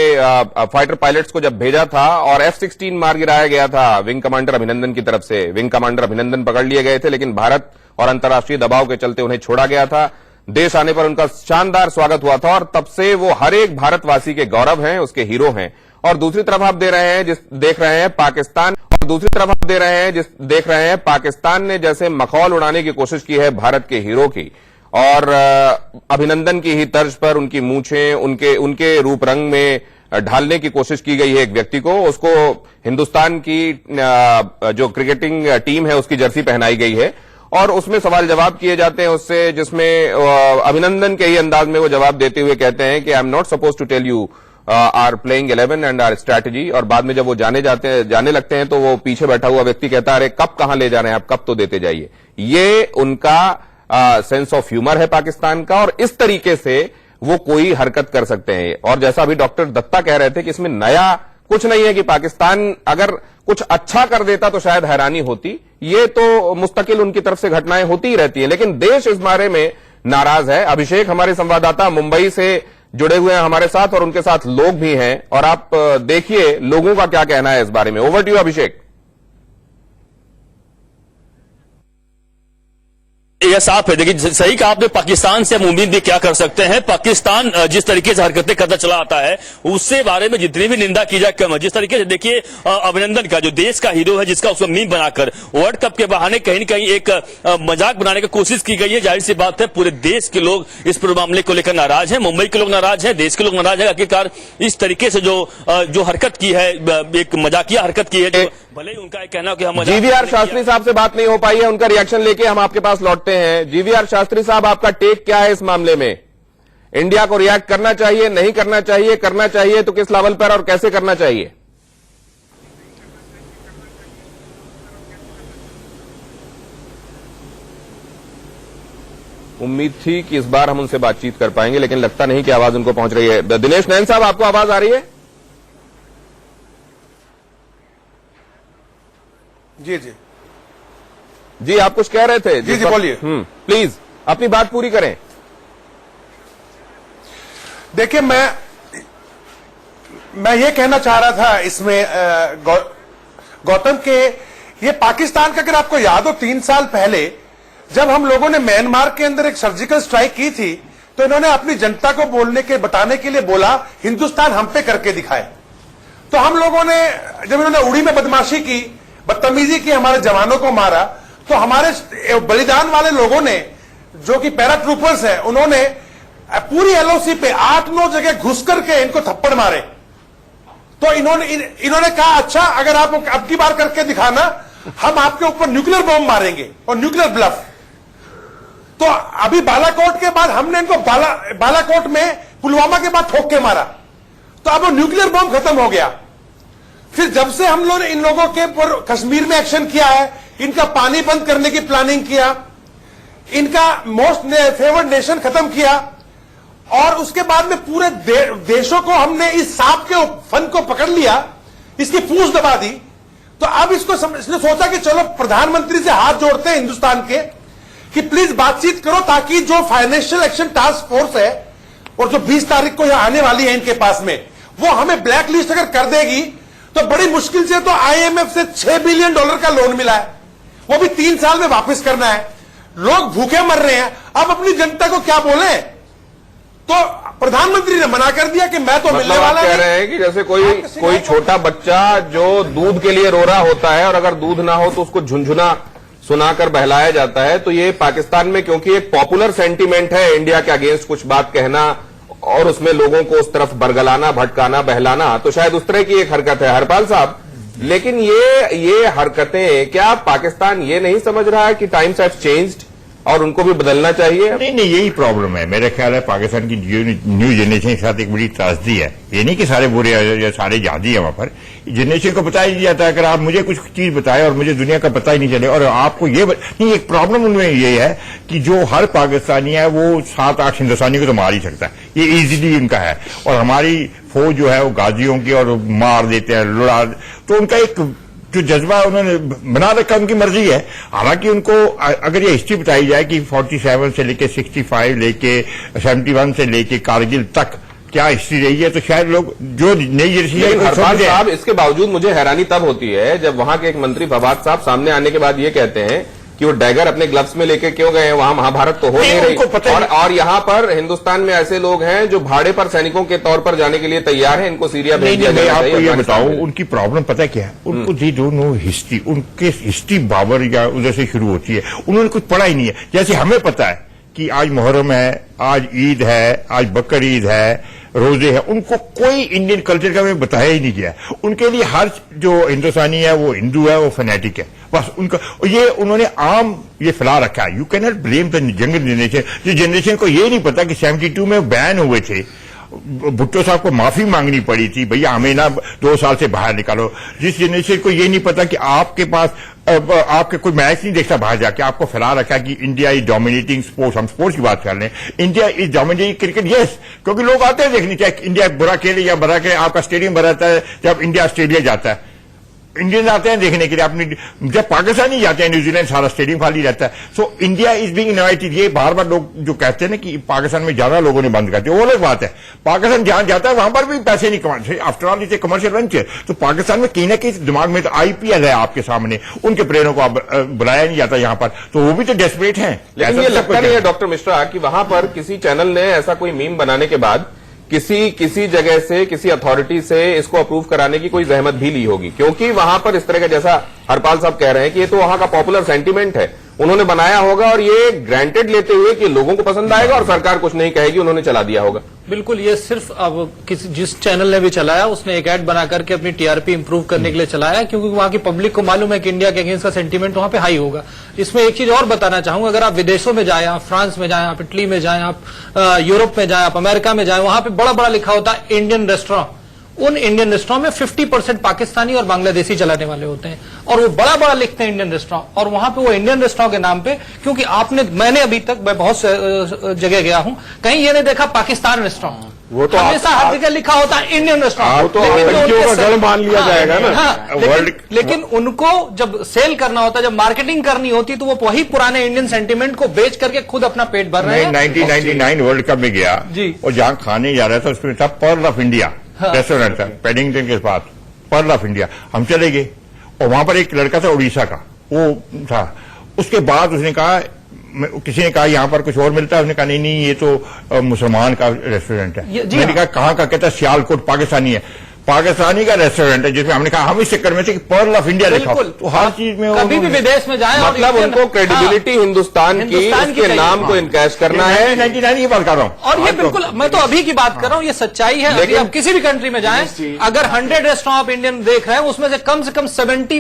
फाइटर पायलट्स को जब भेजा था और F-16 मार गिराया गया था विंग कमांडर अभिनंदन की तरफ से। विंग कमांडर अभिनंदन पकड़ लिए गए थे, लेकिन भारत और अंतर्राष्ट्रीय दबाव के चलते उन्हें छोड़ा गया था। देश आने पर उनका शानदार स्वागत हुआ था और तब से वो हर एक भारतवासी के गौरव हैं, उसके हीरो हैं। और दूसरी तरफ आप देख रहे हैं पाकिस्तान ने जैसे मखौल उड़ाने की कोशिश की है भारत के हीरो की, और अभिनंदन की ही तर्ज पर उनकी मूंछें उनके रूप रंग में ढालने की कोशिश की गई है एक व्यक्ति को। उसको हिंदुस्तान की जो क्रिकेटिंग टीम है उसकी जर्सी पहनाई गई है और उसमें सवाल जवाब किए जाते हैं उससे, जिसमें अभिनंदन के ही अंदाज में वो जवाब देते हुए कहते हैं कि I am not suppose to tell you are playing 11 and are strategy. और बाद में जब वो जाने लगते हैं तो वो पीछे बैठा हुआ व्यक्ति कहता है, अरे कब कहां ले जा रहे हैं आप, कब तो देते जाइए। ये उनका सेंस ऑफ ह्यूमर है पाकिस्तान का, और इस तरीके से वो कोई हरकत कर सकते हैं। और जैसा अभी डॉक्टर दत्ता कह रहे थे कि इसमें नया कुछ नहीं है, कि पाकिस्तान अगर कुछ अच्छा कर देता तो शायद हैरानी होती। ये तो मुस्तकिल उनकी तरफ से घटनाएं होती ही रहती हैं, लेकिन देश इस बारे में नाराज है। अभिषेक हमारे संवाददाता मुंबई से जुड़े हुए हैं हमारे साथ, और उनके साथ लोग भी हैं, और आप देखिए लोगों का क्या कहना है इस बारे में। ओवर टू यू अभिषेक। यह साफ है। देखिए सही कहा आपने, पाकिस्तान से हम उम्मीद भी क्या कर सकते हैं। पाकिस्तान जिस तरीके से हरकतें करता चला आता है उससे बारे में जितनी भी निंदा की जाए कम है। जिस तरीके से देखिए अभिनंदन का, जो देश का हीरो है, जिसका उसको मीम बनाकर वर्ल्ड कप के बहाने कहीं न कहीं एक मजाक बनाने की कोशिश की गई है। जाहिर सी बात है पूरे देश के लोग इस पूरे मामले को लेकर नाराज है। मुंबई के लोग नाराज है, देश के लोग नाराज है। आखिरकार इस तरीके से जो हरकत की है, एक मजाकिया हरकत की है, जो भले ही उनका कहना हो कि हम जीवीआर शास्त्री साहब से बात नहीं हो पाई है, उनका रिएक्शन लेके हम आपके पास लौटते हैं। जीवीआर शास्त्री साहब, आपका टेक क्या है इस मामले में? इंडिया को रिएक्ट करना चाहिए, नहीं करना चाहिए, करना चाहिए तो किस लेवल पर और कैसे करना चाहिए? उम्मीद थी कि इस बार हम उनसे बातचीत कर पाएंगे, लेकिन लगता नहीं कि आवाज उनको पहुंच रही है। दिनेश नैन साहब, आपको आवाज आ रही है? जी जी जी, आप कुछ कह रहे थे? जी जी, बोलिए। प्लीज अपनी बात पूरी करें। देखिए, मैं ये कहना चाह रहा था इसमें गौतम के, ये पाकिस्तान का, अगर आपको याद हो 3 साल पहले जब हम लोगों ने म्यांमार के अंदर एक सर्जिकल स्ट्राइक की थी, तो इन्होंने अपनी जनता को बताने के लिए बोला हिंदुस्तान हम पे करके दिखाए। तो हम लोगों ने, जब इन्होंने उड़ी में बदमाशी की, बदतमीजी की, हमारे जवानों को मारा, तो हमारे बलिदान वाले लोगों ने, जो कि पैरा ट्रूपर्स हैं, उन्होंने पूरी एलओसी पे 8-9 जगह घुस करके इनको थप्पड़ मारे। तो इन्होंने कहा, अच्छा अगर आप अब की बार करके दिखाना, हम आपके ऊपर न्यूक्लियर बॉम्ब मारेंगे और न्यूक्लियर ब्लफ। तो अभी बालाकोट के बाद हमने इनको बालाकोट में पुलवामा के बाद ठोक के मारा, तो अब वो न्यूक्लियर बॉम्ब खत्म हो गया। फिर जब से हम लोग ने इन लोगों के ऊपर कश्मीर में एक्शन किया है, इनका पानी बंद करने की प्लानिंग किया, इनका मोस्ट फेवर्ड नेशन खत्म किया, और उसके बाद में पूरे देशों को हमने इस सांप के फन को पकड़ लिया, इसकी पूंछ दबा दी। तो अब इसने सोचा कि चलो प्रधानमंत्री से हाथ जोड़ते हैं हिंदुस्तान के, कि प्लीज बातचीत करो, ताकि जो फाइनेंशियल एक्शन टास्क फोर्स है और जो 20 तारीख को यहां आने वाली है इनके पास में, वो हमें ब्लैक लिस्ट अगर कर देगी तो बड़ी मुश्किल से तो आईएमएफ से $6 बिलियन का लोन मिला है, वो भी 3 साल में वापस करना है। लोग भूखे मर रहे हैं, अब अपनी जनता को क्या बोले? तो प्रधानमंत्री ने मना कर दिया कि मैं तो मिलने वाला कह रहे हैं कि जैसे कोई छोटा बच्चा जो दूध के लिए रो रहा होता है, और अगर दूध ना हो तो उसको झुनझुना सुनाकर बहलाया जाता है, तो ये पाकिस्तान में क्योंकि एक पॉपुलर सेंटीमेंट है इंडिया के अगेंस्ट कुछ बात कहना और उसमें लोगों को उस तरफ बरगलाना, भटकाना, बहलाना, तो शायद उस तरह की एक हरकत है हरपाल साहब। लेकिन ये हरकतें, क्या पाकिस्तान ये नहीं समझ रहा है कि टाइम्स हैव चेंज्ड और उनको भी बदलना चाहिए? नहीं, यही प्रॉब्लम है। मेरा ख्याल है पाकिस्तान की न्यू जनरेशन के साथ एक बड़ी त्रासदी है। ये नहीं कि सारे बुरे या सारे जादी है वहां पर। जनरेशन को बताया नहीं जाता है। अगर आप मुझे कुछ चीज बताए और मुझे दुनिया का पता ही नहीं चले, और आपको ये नहीं, एक प्रॉब्लम उनमें ये है कि जो हर पाकिस्तानी है वो 7-8 हिंदुस्तानी को तो मार ही सकता है, ये इजीली उनका है। और हमारी फौज जो है वो गाजियों की और मार देते हैं, लुड़ा, तो उनका एक जो जज्बा उन्होंने बना रखा उनकी मर्जी है। हालांकि उनको अगर ये हिस्ट्री बताई जाए कि 47 से लेके 65 लेके 71 से लेके कारगिल तक क्या हिस्ट्री रही है, तो शायद लोग जो नई लेकिन हरपाल साहब, इसके बावजूद मुझे हैरानी तब होती है जब वहां के एक मंत्री फवाद साहब सामने आने के बाद ये कहते हैं कि वो डैगर अपने ग्लव्स में लेके क्यों गए हैं, वहां महाभारत तो हो नहीं रही। और यहाँ पर हिंदुस्तान में ऐसे लोग हैं जो भाड़े पर सैनिकों के तौर पर जाने के लिए तैयार हैं, इनको सीरिया भेज दिया जाए। आपको ये बताऊं, उनकी प्रॉब्लम पता क्या है? उनको दे डोंट नो हिस्ट्री। उनके हिस्ट्री बाबर या उधर से शुरू होती है, उन्होंने कुछ पढ़ा ही नहीं है। जैसे हमें पता है कि आज मुहर्रम है, आज ईद है, आज बकर ईद है, रोजे है, उनको कोई इंडियन कल्चर का में बताया ही नहीं गया। उनके लिए हर जो हिंदुस्तानी है वो हिंदू है, वो फैनेटिक है, बस उनका ये उन्होंने आम ये फैला रखा है। You can not blame the younger generation. जो जनरेशन को ये नहीं पता कि 72 में बैन हुए थे, भुट्टो साहब को माफी मांगनी पड़ी थी, भैया हमें ना 2 साल से बाहर निकालो। जिस जनरेशन को ये नहीं पता कि आपके पास आपके कोई मैच नहीं देखता बाहर जाके, आपको फैला रखा कि इंडिया इज डोमिनेटिंग स्पोर्ट्स। हम स्पोर्ट्स की बात कर रहे हैं, India is dominating cricket, yes, क्योंकि लोग आते हैं देखने, चाहे इंडिया बुरा खेले या बुरा खेले। आपका स्टेडियम भरा रहता है जब इंडिया ऑस्ट्रेलिया जाता है, इंडियन आते हैं देखने के लिए। अपनी जब पाकिस्तानी जाते हैं न्यूजीलैंड, सारा स्टेडियम खाली रहता है। So India is being invited. ये बार बार लोग जो कहते हैं ना कि पाकिस्तान में ज्यादा लोगों ने बंद कर दिया, वो अलग बात है। पाकिस्तान जहां जाता है वहां पर भी पैसे नहीं कमाते। आफ्टर ऑल इसे कमर्शियल वेंचर। तो पाकिस्तान में कहीं ना कहीं दिमाग में तो IPL है आपके सामने, उनके प्लेयरों को बुलाया नहीं जाता यहां पर, तो वो भी तो डेस्परेट है। लेकिन ये लगता नहीं है डॉक्टर मिश्रा कि वहां पर किसी चैनल ने ऐसा कोई मीम बनाने के बाद किसी जगह से, किसी अथॉरिटी से इसको अप्रूव कराने की कोई जहमत भी ली होगी? क्योंकि वहां पर इस तरह का, जैसा हरपाल साहब कह रहे हैं कि ये तो वहां का पॉपुलर सेंटीमेंट है, उन्होंने बनाया होगा और ये ग्रांटेड लेते हुए कि लोगों को पसंद आएगा और सरकार कुछ नहीं कहेगी, उन्होंने चला दिया होगा। बिल्कुल, ये सिर्फ अब जिस चैनल ने भी चलाया उसने एक ऐड बना करके अपनी TRP इंप्रूव करने के लिए चलाया, क्योंकि वहां की पब्लिक को मालूम है कि इंडिया के अगेंस्ट का सेंटीमेंट वहां पे हाई होगा। इसमें एक चीज और बताना चाहूंगा, अगर आप विदेशों में जाए, आप फ्रांस में जाए, आप इटली में जाए, आप यूरोप में जाए, आप अमेरिका में जाए, वहां पे बड़ा बड़ा लिखा होता है इंडियन रेस्टोरेंट। उन इंडियन रेस्टोरेंट में 50% पाकिस्तानी और बांग्लादेशी चलाने वाले होते हैं, और वो बड़ा बड़ा लिखते हैं इंडियन रेस्टोरेंट। और वहां पे वो इंडियन रेस्टोरेंट के नाम पे, क्योंकि मैंने अभी तक, मैं बहुत जगह गया हूं, कहीं ये नहीं देखा पाकिस्तान रेस्टोरेंट, वो तो हमेशा हर जगह लिखा होता है इंडियन रेस्टोरेंट। तो गढ़ मान लिया जाएगा ना। लेकिन उनको जब सेल करना होता है, जब मार्केटिंग करनी होती, तो वो वही पुराने इंडियन सेंटीमेंट को बेच करके खुद अपना पेट भर रहे हैं। 1999 वर्ल्ड कप में गया जी, और जहां खाने जा रहा था उसमें था पर्ल ऑफ इंडिया रेस्टोरेंट था पेडिंगटन के पास, पर्ल ऑफ इंडिया। हम चले गए और वहां पर एक लड़का था उड़ीसा का, वो था। उसके बाद उसने कहा, किसी ने कहा यहां पर कुछ और मिलता है, उसने कहा नहीं ये तो मुसलमान का रेस्टोरेंट है। मैंने कहा कहां का? कहता सियालकोट, पाकिस्तानी है, पाकिस्तानी का रेस्टोरेंट है, जिसमें हमने कहा हम इस चक्कर में से पर्ल ऑफ इंडिया लिखा, तो हर चीज में कभी भी विदेश में जाए, मतलब उनको क्रेडिबिलिटी हिंदुस्तान की, उसके नाम को इनकैश करना है। 1999 की बात कर रहा हूँ। और ये बिल्कुल, मैं तो अभी की बात कर रहा हूँ, ये सच्चाई है। अभी आप किसी भी कंट्री में जाएं, अगर 100 रेस्टोरेंट आप इंडियन देख रहे हैं, उसमें से कम 70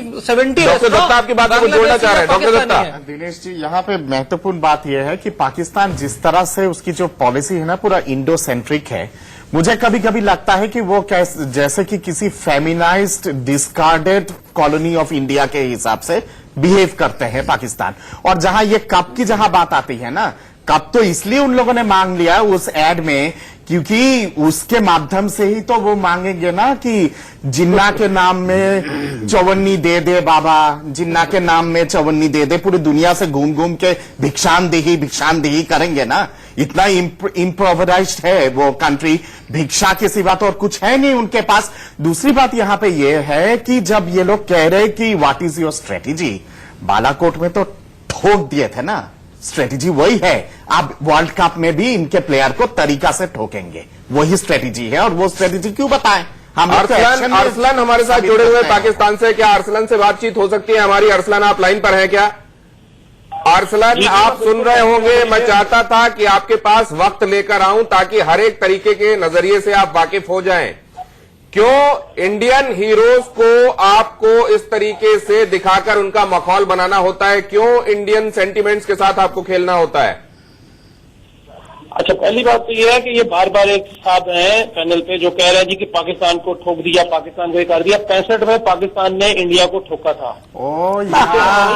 डॉक्टर दत्ता आपकी बात को जोड़ना चाह रहे हैं। डॉक्टर दत्ता, दिनेश जी, यहाँ पे महत्वपूर्ण बात यह है कि पाकिस्तान जिस तरह से उसकी जो पॉलिसी है ना, पूरा इंडो सेंट्रिक है। मुझे कभी कभी लगता है कि वो जैसे कि किसी फेमिनाइज्ड डिस्कार्डेड कॉलोनी ऑफ इंडिया के हिसाब से बिहेव करते हैं पाकिस्तान। और जहां ये कप की जहां बात आती है ना, कप तो इसलिए उन लोगों ने मांग लिया उस एड में, क्योंकि उसके माध्यम से ही तो वो मांगेंगे ना कि जिन्ना के नाम में चौवन्नी दे दे बाबा, जिन्ना के नाम में चौवन्नी दे दे, पूरी दुनिया से घूम घूम के भिक्षांदेही करेंगे ना। इतना इम्प्रोवाइज्ड है वो कंट्री, भिक्षा के सिवा तो और कुछ है नहीं उनके पास। दूसरी बात यहां पे ये है कि जब ये लोग कह रहे कि what is your strategy, Balakot में तो ठोक दिए थे ना, स्ट्रेटेजी वही है। आप वर्ल्ड कप में भी इनके प्लेयर को तरीका से ठोकेंगे, वही स्ट्रेटेजी है। और वो स्ट्रेटेजी क्यों बताएं? हम अरसलान हमारे साथ जुड़े हुए पाकिस्तान से, क्या अरसलान से बातचीत हो सकती है हमारी? अरसलान आप लाइन पर हैं क्या? अरसलन, आप सुन रहे होंगे, मैं चाहता था कि आपके पास वक्त लेकर आऊं ताकि हर एक तरीके के नजरिए से आप वाकिफ हो जाएं। क्यों इंडियन हीरोज को आपको इस तरीके से दिखाकर उनका मखौल बनाना होता है? क्यों इंडियन सेंटिमेंट्स के साथ आपको खेलना होता है? अच्छा, पहली बात तो ये है कि ये बार बार एक साहब हैं पैनल पे जो कह रहे हैं जी कि पाकिस्तान को ठोक दिया, पाकिस्तान को ये कर दिया। 65 में पाकिस्तान ने इंडिया को ठोका था।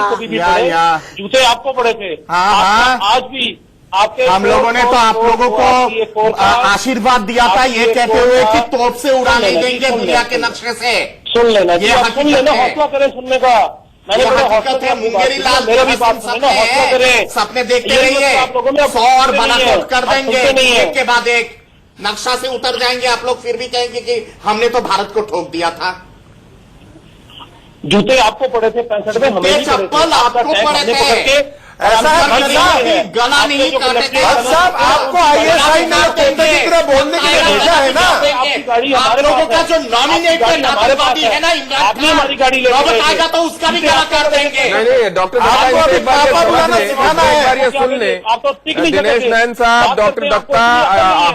कभी भी पड़े, जूते आपको पड़े थे। आज भी आपके हम लोगों ने तो आप लोगों को आशीर्वाद दिया था ये कहते हुए कि तोप से उड़ा नहीं देंगे दुनिया के नक्शे से। सुन लेना, सुन लेना, हौसला करें सुनने का। मैंने मुंगेरी लाल मेरा भी बात सुनना, हौसला करें, सपने देखते रहिए। आप लोगों में 100 और बनाकोट कर देंगे, एक के बाद एक नक्शा से उतर जाएंगे आप लोग, फिर भी कहेंगे कि हमने तो भारत को ठोक दिया था। जूते आपको पड़े थे 65 में, हमें चप्पल आपको पड़े थे। ऐसा गला नहीं काटे थे साहब, आपको ISI ने बोलने के लिए भेजा है ना। आपकी गाड़ी आप लोगों का जो नॉमिनेटेड आतंकवादी है ना इमरान आपने हमारी गाड़ी ले खान, आएगा तो उसका भी गला काट देंगे। नहीं, डॉक्टर सुन ले, दिनेश नैन साहब, डॉक्टर दत्ता,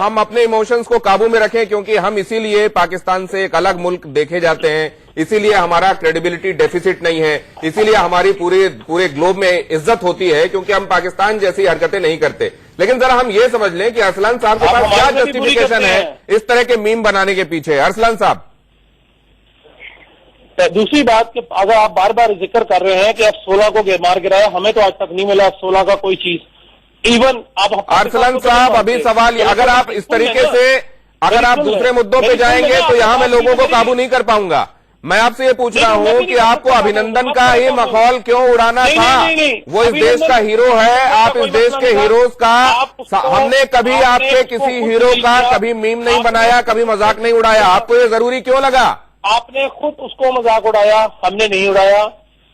हम अपने इमोशंस को काबू में रखें, क्योंकि हम इसीलिए पाकिस्तान से एक अलग मुल्क देखे जाते हैं, इसीलिए हमारा क्रेडिबिलिटी डेफिसिट नहीं है, इसीलिए हमारी पूरे ग्लोब में इज्जत होती है, क्योंकि हम पाकिस्तान जैसी हरकतें नहीं करते। लेकिन जरा हम ये समझ लें कि अरसलान साहब के पास क्या जस्टिफिकेशन है इस तरह के मीम बनाने के पीछे? अरसलान साहब, दूसरी बात कि अगर आप बार बार जिक्र कर रहे हैं कि अब 16 को मार गिराया, हमें तो आज तक नहीं मिला 16 का कोई चीज। इवन आप अरसलान साहब, अभी सवाल, अगर आप इस तरीके से अगर आप दूसरे मुद्दों पे जाएंगे तो यहां मैं लोगों को काबू नहीं कर पाऊंगा। मैं आपसे ये पूछ रहा हूं कि आपको अभिनंदन का ही मखौल क्यों उड़ाना था? वो इस देश का हीरो है, आप इस देश के हीरोज का, हमने कभी आपके किसी हीरो का कभी मीम नहीं बनाया, कभी मजाक नहीं उड़ाया, आपको ये जरूरी क्यों लगा? आपने खुद उसको मजाक उड़ाया, हमने नहीं उड़ाया।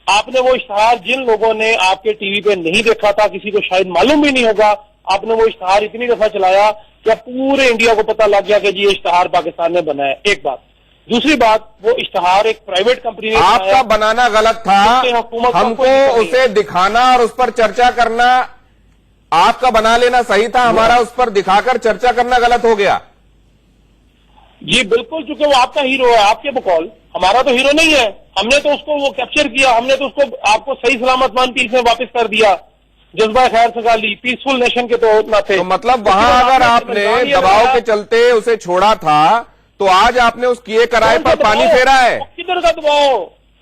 आपने वो इश्तहार जिन लोगों ने आपके टीवी पे नहीं देखा था, किसी को शायद मालूम भी नहीं होगा, आपने वो इश्तहार इतनी दफा चलाया कि पूरे इंडिया को पता लग गया कि जी ये इश्तहार पाकिस्तान ने बनाया। एक बात। दूसरी बात, वो इश्तहार एक प्राइवेट कंपनी ने आपका बनाना गलत था, हमको उसे दिखाना और उस पर चर्चा करना, आपका बना लेना सही था, हमारा उस पर दिखाकर चर्चा करना गलत हो गया। जी बिल्कुल, चूंकि वो आपका हीरो है, आपके बकौल, हमारा तो हीरो नहीं है। हमने तो उसको वो कैप्चर किया, हमने तो उसको आपको सही सलामत मान तीर से वापस कर दिया, जज्बा खैर सगाली, पीसफुल नेशन के तो ना थे। तो मतलब वहां अगर आपने दबाव के चलते उसे छोड़ा था तो आज आपने उस किए कराए पर पानी फेरा है। किधर का दबाव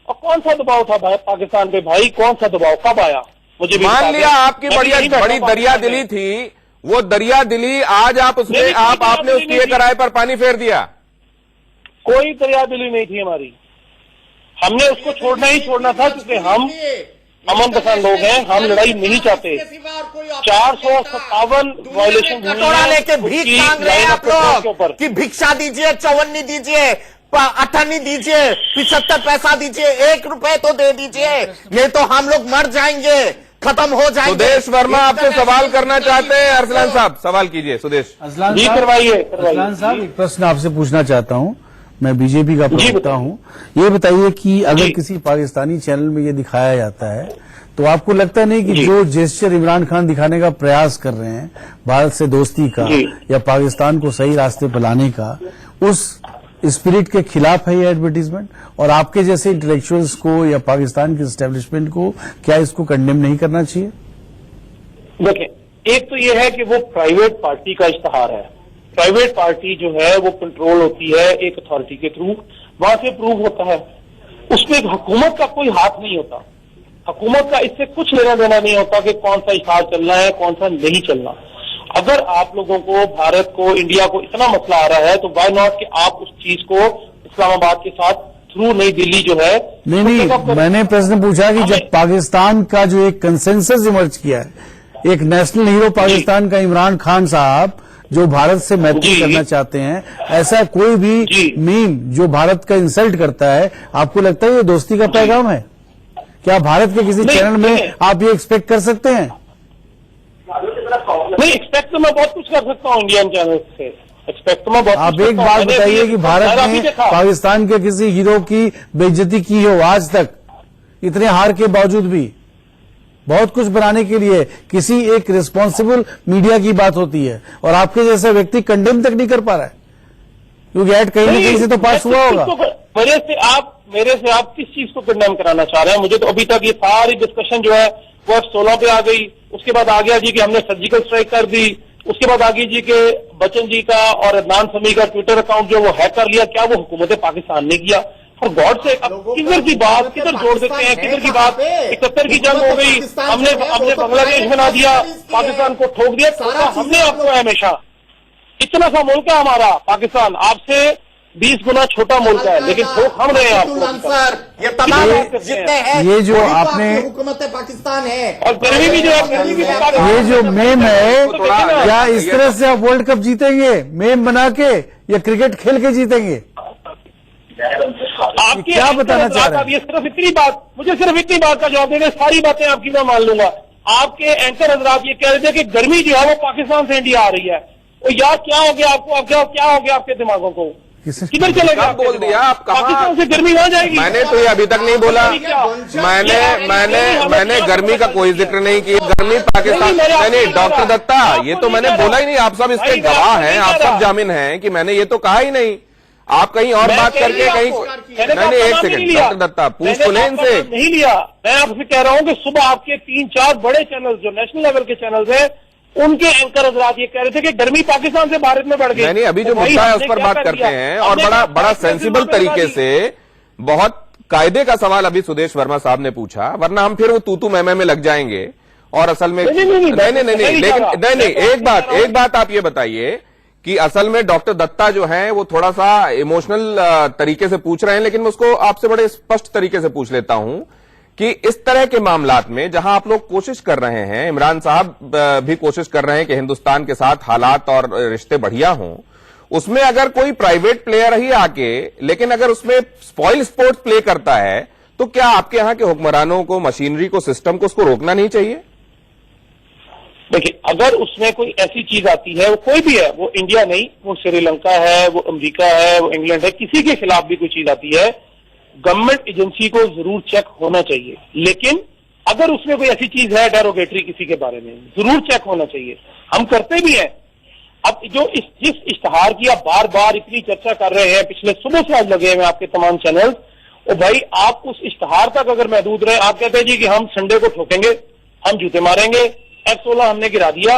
और कौन सा दबाव था भाई पाकिस्तान पे? भाई कौन सा दबाव कब आया? मुझे मान लिया आपकी बड़ी दरिया दिली थी, वो दरिया दिली आज आप उसमें आपने उस किए कराए पर पानी फेर दिया। कोई दरिया दिली नहीं थी हमारी, हमने उसको छोड़ना ही छोड़ना था, क्योंकि हम अमन पसंद लोग हैं, हम लड़ाई नहीं चाहते। 457 वायलेशन कटोरा लेके भीख मांग रहे हैं आप लोग कि भिक्षा दीजिए, चौवन्नी दीजिए, अठन्नी दीजिए, 75 पैसा दीजिए, 1 रुपए तो दे दीजिए, नहीं तो हम लोग मर जाएंगे, खत्म हो जाएंगे। सुदेश वर्मा आपसे सवाल करना चाहते हैं। अरसलान साहब सवाल कीजिए। सुदेश जी करवाइए। अरसलान साहब, एक प्रश्न आपसे पूछना चाहता हूं, मैं बीजेपी का प्रवक्ता हूं। ये बताइए कि अगर किसी पाकिस्तानी चैनल में ये दिखाया जाता है तो आपको लगता नहीं कि जो जेस्चर इमरान खान दिखाने का प्रयास कर रहे हैं भारत से दोस्ती का या पाकिस्तान को सही रास्ते पर लाने का, उस स्पिरिट के खिलाफ है ये एडवर्टीजमेंट? और आपके जैसे इंटेलेक्चुअल्स को या पाकिस्तान के एस्टेब्लिशमेंट को क्या इसको कंडेम नहीं करना चाहिए? देखिए, एक तो ये है कि वो प्राइवेट पार्टी का इश्तहार है। प्राइवेट पार्टी जो है वो कंट्रोल होती है एक अथॉरिटी के थ्रू, वहां से प्रूव होता है, उसमें हुकूमत का कोई हाथ नहीं होता। हुकूमत का इससे कुछ लेना देना नहीं होता कि कौन सा इश्तहार चलना है, कौन सा नहीं चलना। अगर आप लोगों को, भारत को, इंडिया को इतना मसला आ रहा है तो वाई नॉट कि आप उस चीज को इस्लामाबाद के साथ थ्रू नई दिल्ली जो है। नहीं, मैंने प्रश्न पूछा कि जब पाकिस्तान का जो एक कंसेंसस इमर्ज किया है, एक नेशनल हीरो पाकिस्तान का इमरान खान साहब जो भारत से मैत्री करना चाहते हैं, ऐसा कोई भी मीम जो भारत का इंसल्ट करता है, आपको लगता है ये दोस्ती का पैगाम है? क्या भारत के किसी चैनल में आप ये एक्सपेक्ट कर सकते हैं? नहीं, एक्सपेक्ट तो मैं बहुत कुछ कर सकता हूँ इंडियन चैनल से, एक्सपेक्ट तो मैं बहुत। आप एक बात बताइए कि भारत ने पाकिस्तान के किसी हीरो की बेइज्जती की हो आज तक, इतने हार के बावजूद भी? बहुत कुछ बनाने के लिए किसी एक रिस्पॉन्सिबल मीडिया की बात होती है, और आपके जैसा व्यक्ति कंडेम तक नहीं कर पा रहा है, क्योंकि ऐड कहीं ना कहीं से तो पास हुआ होगा। मेरे से आप किस चीज को कंडेम कराना चाह रहे हैं? मुझे तो अभी तक ये सारी डिस्कशन जो है वो F-16 पे आ गई, उसके बाद आ गया जी कि हमने सर्जिकल स्ट्राइक कर दी, उसके बाद आ गई जी कि बच्चन जी का और अदनान समी का ट्विटर अकाउंट जो वो हैक कर लिया। क्या वो हुकूमत पाकिस्तान ने किया? फॉर गॉड से अब किधर की बात किधर जोड़ देते हैं, किधर की बात? 71 की जंग हो गई, हमने बांग्लादेश बना दिया, पाकिस्तान को ठोक दिया। हमने आपको हमेशा इतना सा मुल्क है हमारा पाकिस्तान, आपसे 20 गुना छोटा मुल्क है, लेकिन ठोक हम रहे हैं आपको। ये तमाम जितने हैं ये जो आपने हुकूमत पाकिस्तान है, और गर्मी भी जो है, ये जो मेम है, क्या इस तरह से आप वर्ल्ड कप जीतेंगे मेम बना के, या क्रिकेट खेल के जीतेंगे? आपकी क्या बताना चाह रहे हैं? ये सिर्फ इतनी बात, मुझे सिर्फ इतनी बात का जवाब देने, सारी बातें आपकी मैं मान लूंगा। आपके एंकर हजरात ये कह रहे थे कि गर्मी जो है वो पाकिस्तान से इंडिया आ रही है। तो यार क्या हो गया आपको? अब क्या हो गया आपके दिमागों को? किधर चले गए? बोल दिया आप? पाकिस्तान से गर्मी वहां जाएगी? मैंने तो ये अभी तक नहीं बोला। मैंने गर्मी का कोई जिक्र नहीं किया। गर्मी पाकिस्तान नहीं। डॉक्टर दत्ता, ये तो मैंने बोला ही नहीं। आप सब इसके गवाह हैं, आप सब जामिन हैं कि मैंने ये तो कहा ही नहीं। आप कहीं और बात करके कहीं नहीं। एक सेकंड डॉक्टर दत्ता, पूछ तो लें इनसे। नहीं लिया, मैं आपसे कह रहा हूँ कि सुबह आपके 3-4 बड़े चैनल जो नेशनल लेवल के चैनल है, उनके एंकर हजरात ये कह रहे थे कि गर्मी पाकिस्तान से भारत में बढ़ गई। नहीं, अभी जो मुद्दा है उस पर बात करते हैं, और बड़ा सेंसिबल तरीके से, बहुत कायदे का सवाल अभी सुदेश वर्मा साहब ने पूछा, वरना हम फिर वो तूतू मैमे में लग जाएंगे। और असल में नहीं, लेकिन एक बात आप ये बताइए कि असल में डॉक्टर दत्ता जो है वो थोड़ा सा इमोशनल तरीके से पूछ रहे हैं, लेकिन मैं उसको आपसे बड़े स्पष्ट तरीके से पूछ लेता हूं कि इस तरह के मामलात में जहां आप लोग कोशिश कर रहे हैं, इमरान साहब भी कोशिश कर रहे हैं कि हिंदुस्तान के साथ हालात और रिश्ते बढ़िया हों, उसमें अगर कोई प्राइवेट प्लेयर ही आके, लेकिन अगर उसमें स्पॉइल स्पोर्ट्स प्ले करता है, तो क्या आपके यहां के हुक्मरानों को, मशीनरी को, सिस्टम को उसको रोकना नहीं चाहिए? देखिए, अगर उसमें कोई ऐसी चीज आती है, वो कोई भी है, वो इंडिया नहीं, वो श्रीलंका है, वो अमेरिका है, वो इंग्लैंड है, किसी के खिलाफ भी कोई चीज आती है, गवर्नमेंट एजेंसी को जरूर चेक होना चाहिए। लेकिन अगर उसमें कोई ऐसी चीज है डेरोगेटरी किसी के बारे में, जरूर चेक होना चाहिए। हम करते भी हैं। अब जो जिस इश्तहार की आप बार बार इतनी चर्चा कर रहे हैं, पिछले सुबह से आज लगे हैं आपके तमाम चैनल, और भाई आप उस इश्तहार तक अगर महदूद रहे, आप कहते हैं जी कि हम संडे को ठोकेंगे, हम जूते मारेंगे, F-16 हमने गिरा दिया,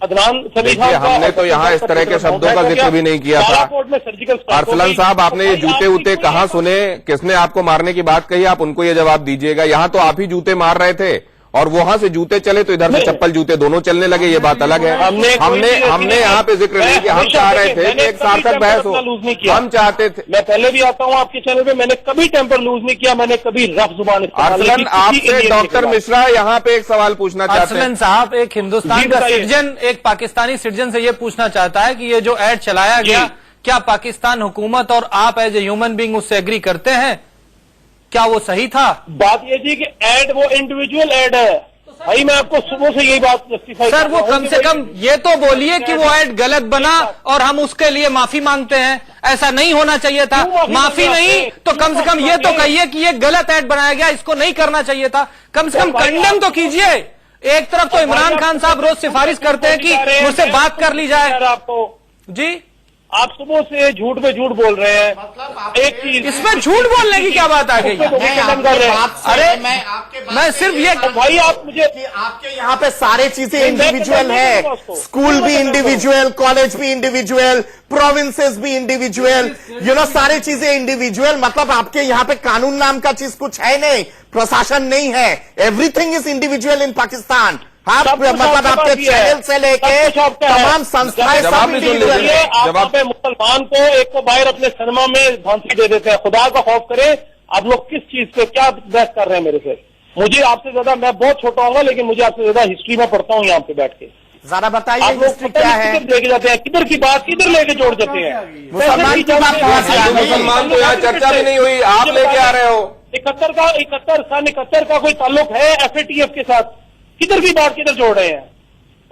अदनान सभी हमने तो यहाँ इस तरह के शब्दों का जिक्र भी नहीं किया था। अरसलन साहब, आपने ये जूते वूते कहाँ सुने? किसने आपको मारने की बात कही? आप उनको ये जवाब दीजिएगा। यहाँ तो आप ही जूते मार रहे थे, और वहां से जूते चले तो इधर से चप्पल जूते दोनों चलने लगे, ये बात अलग है। हमने यहाँ पे जिक्र नहीं किया। हम चाह रहे थे कि एक सार्थक बहस हो, हम चाहते थे। मैं पहले भी आता हूँ आपके चैनल पे, मैंने कभी टेम्पर लूज नहीं किया, मैंने कभी रफ जुबान अरसलन, आपसे डॉक्टर मिश्रा यहाँ पे एक सवाल पूछना चाहते हैं। अरसलन साहब, एक हिंदुस्तान का सिटीजन एक पाकिस्तानी सिटीजन से ये पूछना चाहता है कि ये जो एड चलाया गया, क्या पाकिस्तान हुकूमत और आप एज ए ह्यूमन बींग उससे एग्री करते हैं? क्या वो सही था? बात ये थी कि एड वो इंडिविजुअल एड है भाई, मैं आपको सुबह से यही बात जस्टिफाई सर, वो कम से कम ये तो बोलिए कि वो एड गलत बना और हम उसके लिए माफी मांगते हैं। ऐसा नहीं होना चाहिए था। माफी नहीं तो कम से कम ये तो कहिए कि ये गलत एड बनाया गया, इसको नहीं करना चाहिए था। कम से कम कंडम तो कीजिए। एक तरफ तो इमरान खान साहब रोज सिफारिश करते हैं कि मुझसे बात कर ली जाए। आपको जी, आप सुबह से झूठ पे झूठ बोल रहे हैं। एक चीज इसमें झूठ बोलने की क्या बात आ गई? अरे मैं सिर्फ ये भाई, आप मुझे आपके यहाँ पे सारे चीजें इंडिविजुअल है, स्कूल भी इंडिविजुअल, कॉलेज भी इंडिविजुअल, प्रोविंसेस भी इंडिविजुअल, सारी चीजें इंडिविजुअल। मतलब आपके यहाँ पे कानून नाम का चीज कुछ है नहीं, प्रशासन नहीं है, everything is individual in Pakistan. मतलब आपके चैनल से लेके तमाम संस्थाएं सब इंडिविजुअल है। आप मुसलमान को एक को बाहर अपने सिनेमा में फांसी दे देते हैं। खुदा का खौफ करें, आप लोग किस चीज पे क्या बहस कर रहे हैं मेरे से? मुझे आपसे ज्यादा, मैं बहुत छोटा हूँ, लेकिन मुझे आपसे ज्यादा हिस्ट्री में पढ़ता हूँ यहाँ पे बैठ के। जरा बताइए आप लोग क्या है, किधर लेके जाते हैं, किधर की बात किधर लेके जोड़ देते हैं? मुसलमान की बात, मुसलमान तो यहाँ चर्चा भी नहीं हुई, आप लेके आ रहे हो। 71 का कोई ताल्लुक है FATF के साथ? किधर की बात किधर जोड़ रहे हैं?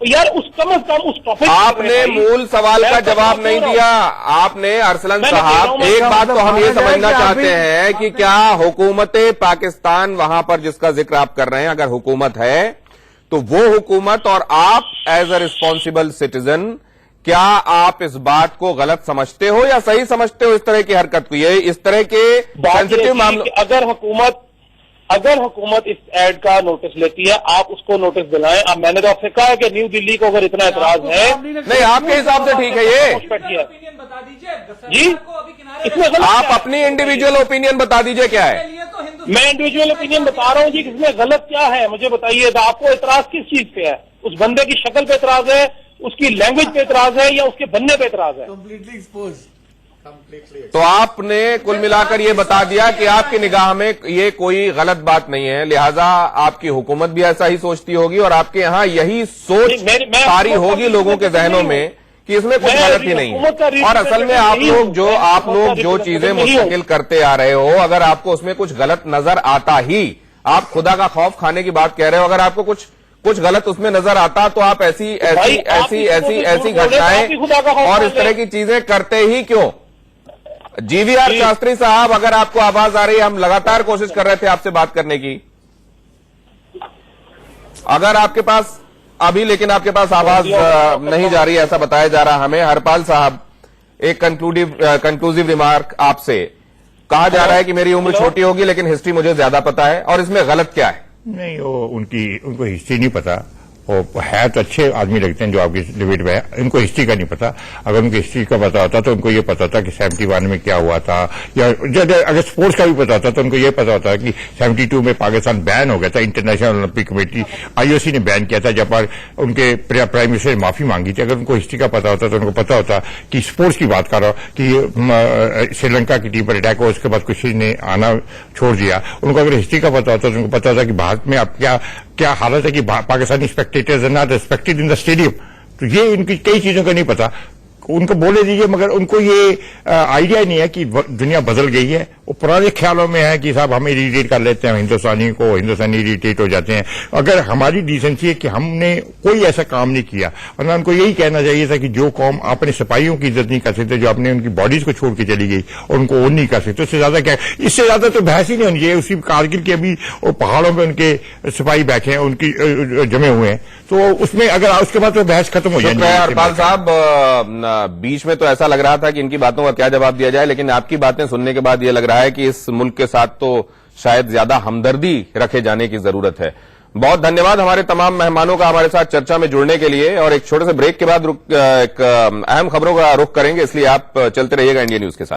यार उस कम से कम उस टॉपिक आपने मूल सवाल का जवाब नहीं दिया। आपने अरसलन साहब, एक बात तो हम ये समझना चाहते हैं कि क्या हुकूमत पाकिस्तान वहां पर जिसका जिक्र आप कर रहे हैं, अगर हुकूमत है तो वो हुकूमत और आप एज अ रिस्पॉन्सिबल सिटीजन, क्या आप इस बात को गलत समझते हो या सही समझते हो इस तरह की हरकत को? ये इस तरह के सेंसिटिव मामलों, अगर हुकूमत इस एड का नोटिस लेती है, आप उसको नोटिस दिलाएं। अब मैंने तो आपसे कहा है कि न्यू दिल्ली को अगर इतना एतराज है, नहीं आपके हिसाब से ठीक है ये, बता दीजिए जी इसमें गलत आप क्या है? अपनी इंडिविजुअल ओपिनियन बता दीजिए क्या है। मैं इंडिविजुअल ओपिनियन बता रहा हूँ जी, इसमें गलत क्या है मुझे बताइए। तो आपको एतराज किस चीज पे है? उस बंदे की शक्ल पे एतराज है, उसकी लैंग्वेज पे एतराज है, या उसके बनने पे एतराज है? तो आपने कुल मिलाकर ये बता दिया कि आपकी निगाह में ये कोई गलत बात नहीं है, लिहाजा आपकी हुकूमत भी ऐसा ही सोचती होगी और आपके यहाँ यही सोच सारी होगी लोगों के जहनों में कि इसमें कुछ गलत ही नहीं है। और असल में आप लोग जो चीजें मुस्तकिल करते आ रहे हो, अगर आपको उसमें कुछ गलत नजर आता ही, आप खुदा का खौफ खाने की बात कह रहे हो, अगर आपको कुछ गलत उसमें नजर आता तो आप ऐसी घटनाएं और इस तरह की चीजें करते ही क्यों? जीवीआर शास्त्री साहब, अगर आपको आवाज आ रही है, हम लगातार कोशिश कर रहे थे आपसे बात करने की, अगर आपके पास अभी, लेकिन आपके पास आवाज नहीं जा रही है ऐसा बताया जा रहा हमें। हरपाल साहब, एक कंक्लूसिव रिमार्क आपसे। कहा जा रहा है कि मेरी उम्र छोटी होगी लेकिन हिस्ट्री मुझे ज्यादा पता है, और इसमें गलत क्या है? नहीं, वो उनको हिस्ट्री नहीं पता। वो है तो अच्छे आदमी लगते हैं जो आपकी डिबेट में है, इनको हिस्ट्री का नहीं पता। अगर उनको हिस्ट्री का पता होता तो उनको ये पता होता कि 71 में क्या हुआ था, या अगर स्पोर्ट्स का भी पता होता तो उनको ये पता होता कि 72 में पाकिस्तान बैन हो गया था, इंटरनेशनल ओलंपिक कमेटी IOC ने बैन किया था, जब उनके प्राइम मिनिस्टर ने माफी मांगी थी। अगर उनको हिस्ट्री का पता होता तो उनको पता होता कि स्पोर्ट्स की बात कर रहा हूं कि श्रीलंका की टीम पर अटैक हुआ, उसके बाद किसी ने आना छोड़ दिया। उनको अगर हिस्ट्री का पता होता तो उनको पता होता कि भारत में अब क्या हालत है कि Pakistani spectators are not respected in the stadium. तो ये इनकी कई चीजों का नहीं पता, उनको बोले दीजिए, मगर उनको ये आइडिया नहीं है कि दुनिया बदल गई है। वो पुराने ख्यालों में है कि साहब हमें इरिटेट कर लेते हैं, हिंदुस्तानी इरिटेट हो जाते हैं। अगर हमारी डिसेंसी है कि हमने कोई ऐसा काम नहीं किया, वरना उनको यही कहना चाहिए था कि जो कौम अपने सिपाहियों की इज्जत नहीं कर सकते, जो अपने उनकी बॉडीज को छोड़ के चली गई और उनको ओन नहीं कर सकते, उससे ज्यादा क्या, इससे ज्यादा तो बहस ही नहीं होनी चाहिए। उसी कारगिल के अभी पहाड़ों में उनके सिपाही बैठे हैं, उनकी जमे हुए हैं, तो उसमें अगर उसके बाद तो बहस खत्म हो जाएगी। हरपाल साहब, बीच में तो ऐसा लग रहा था कि इनकी बातों का क्या जवाब दिया जाए, लेकिन आपकी बातें सुनने के बाद यह लग रहा है कि इस मुल्क के साथ तो शायद ज्यादा हमदर्दी रखे जाने की जरूरत है। बहुत धन्यवाद हमारे तमाम मेहमानों का हमारे साथ चर्चा में जुड़ने के लिए, और एक छोटे से ब्रेक के बाद एक अहम खबरों का रुख करेंगे, इसलिए आप चलते रहिएगा इंडिया न्यूज के साथ।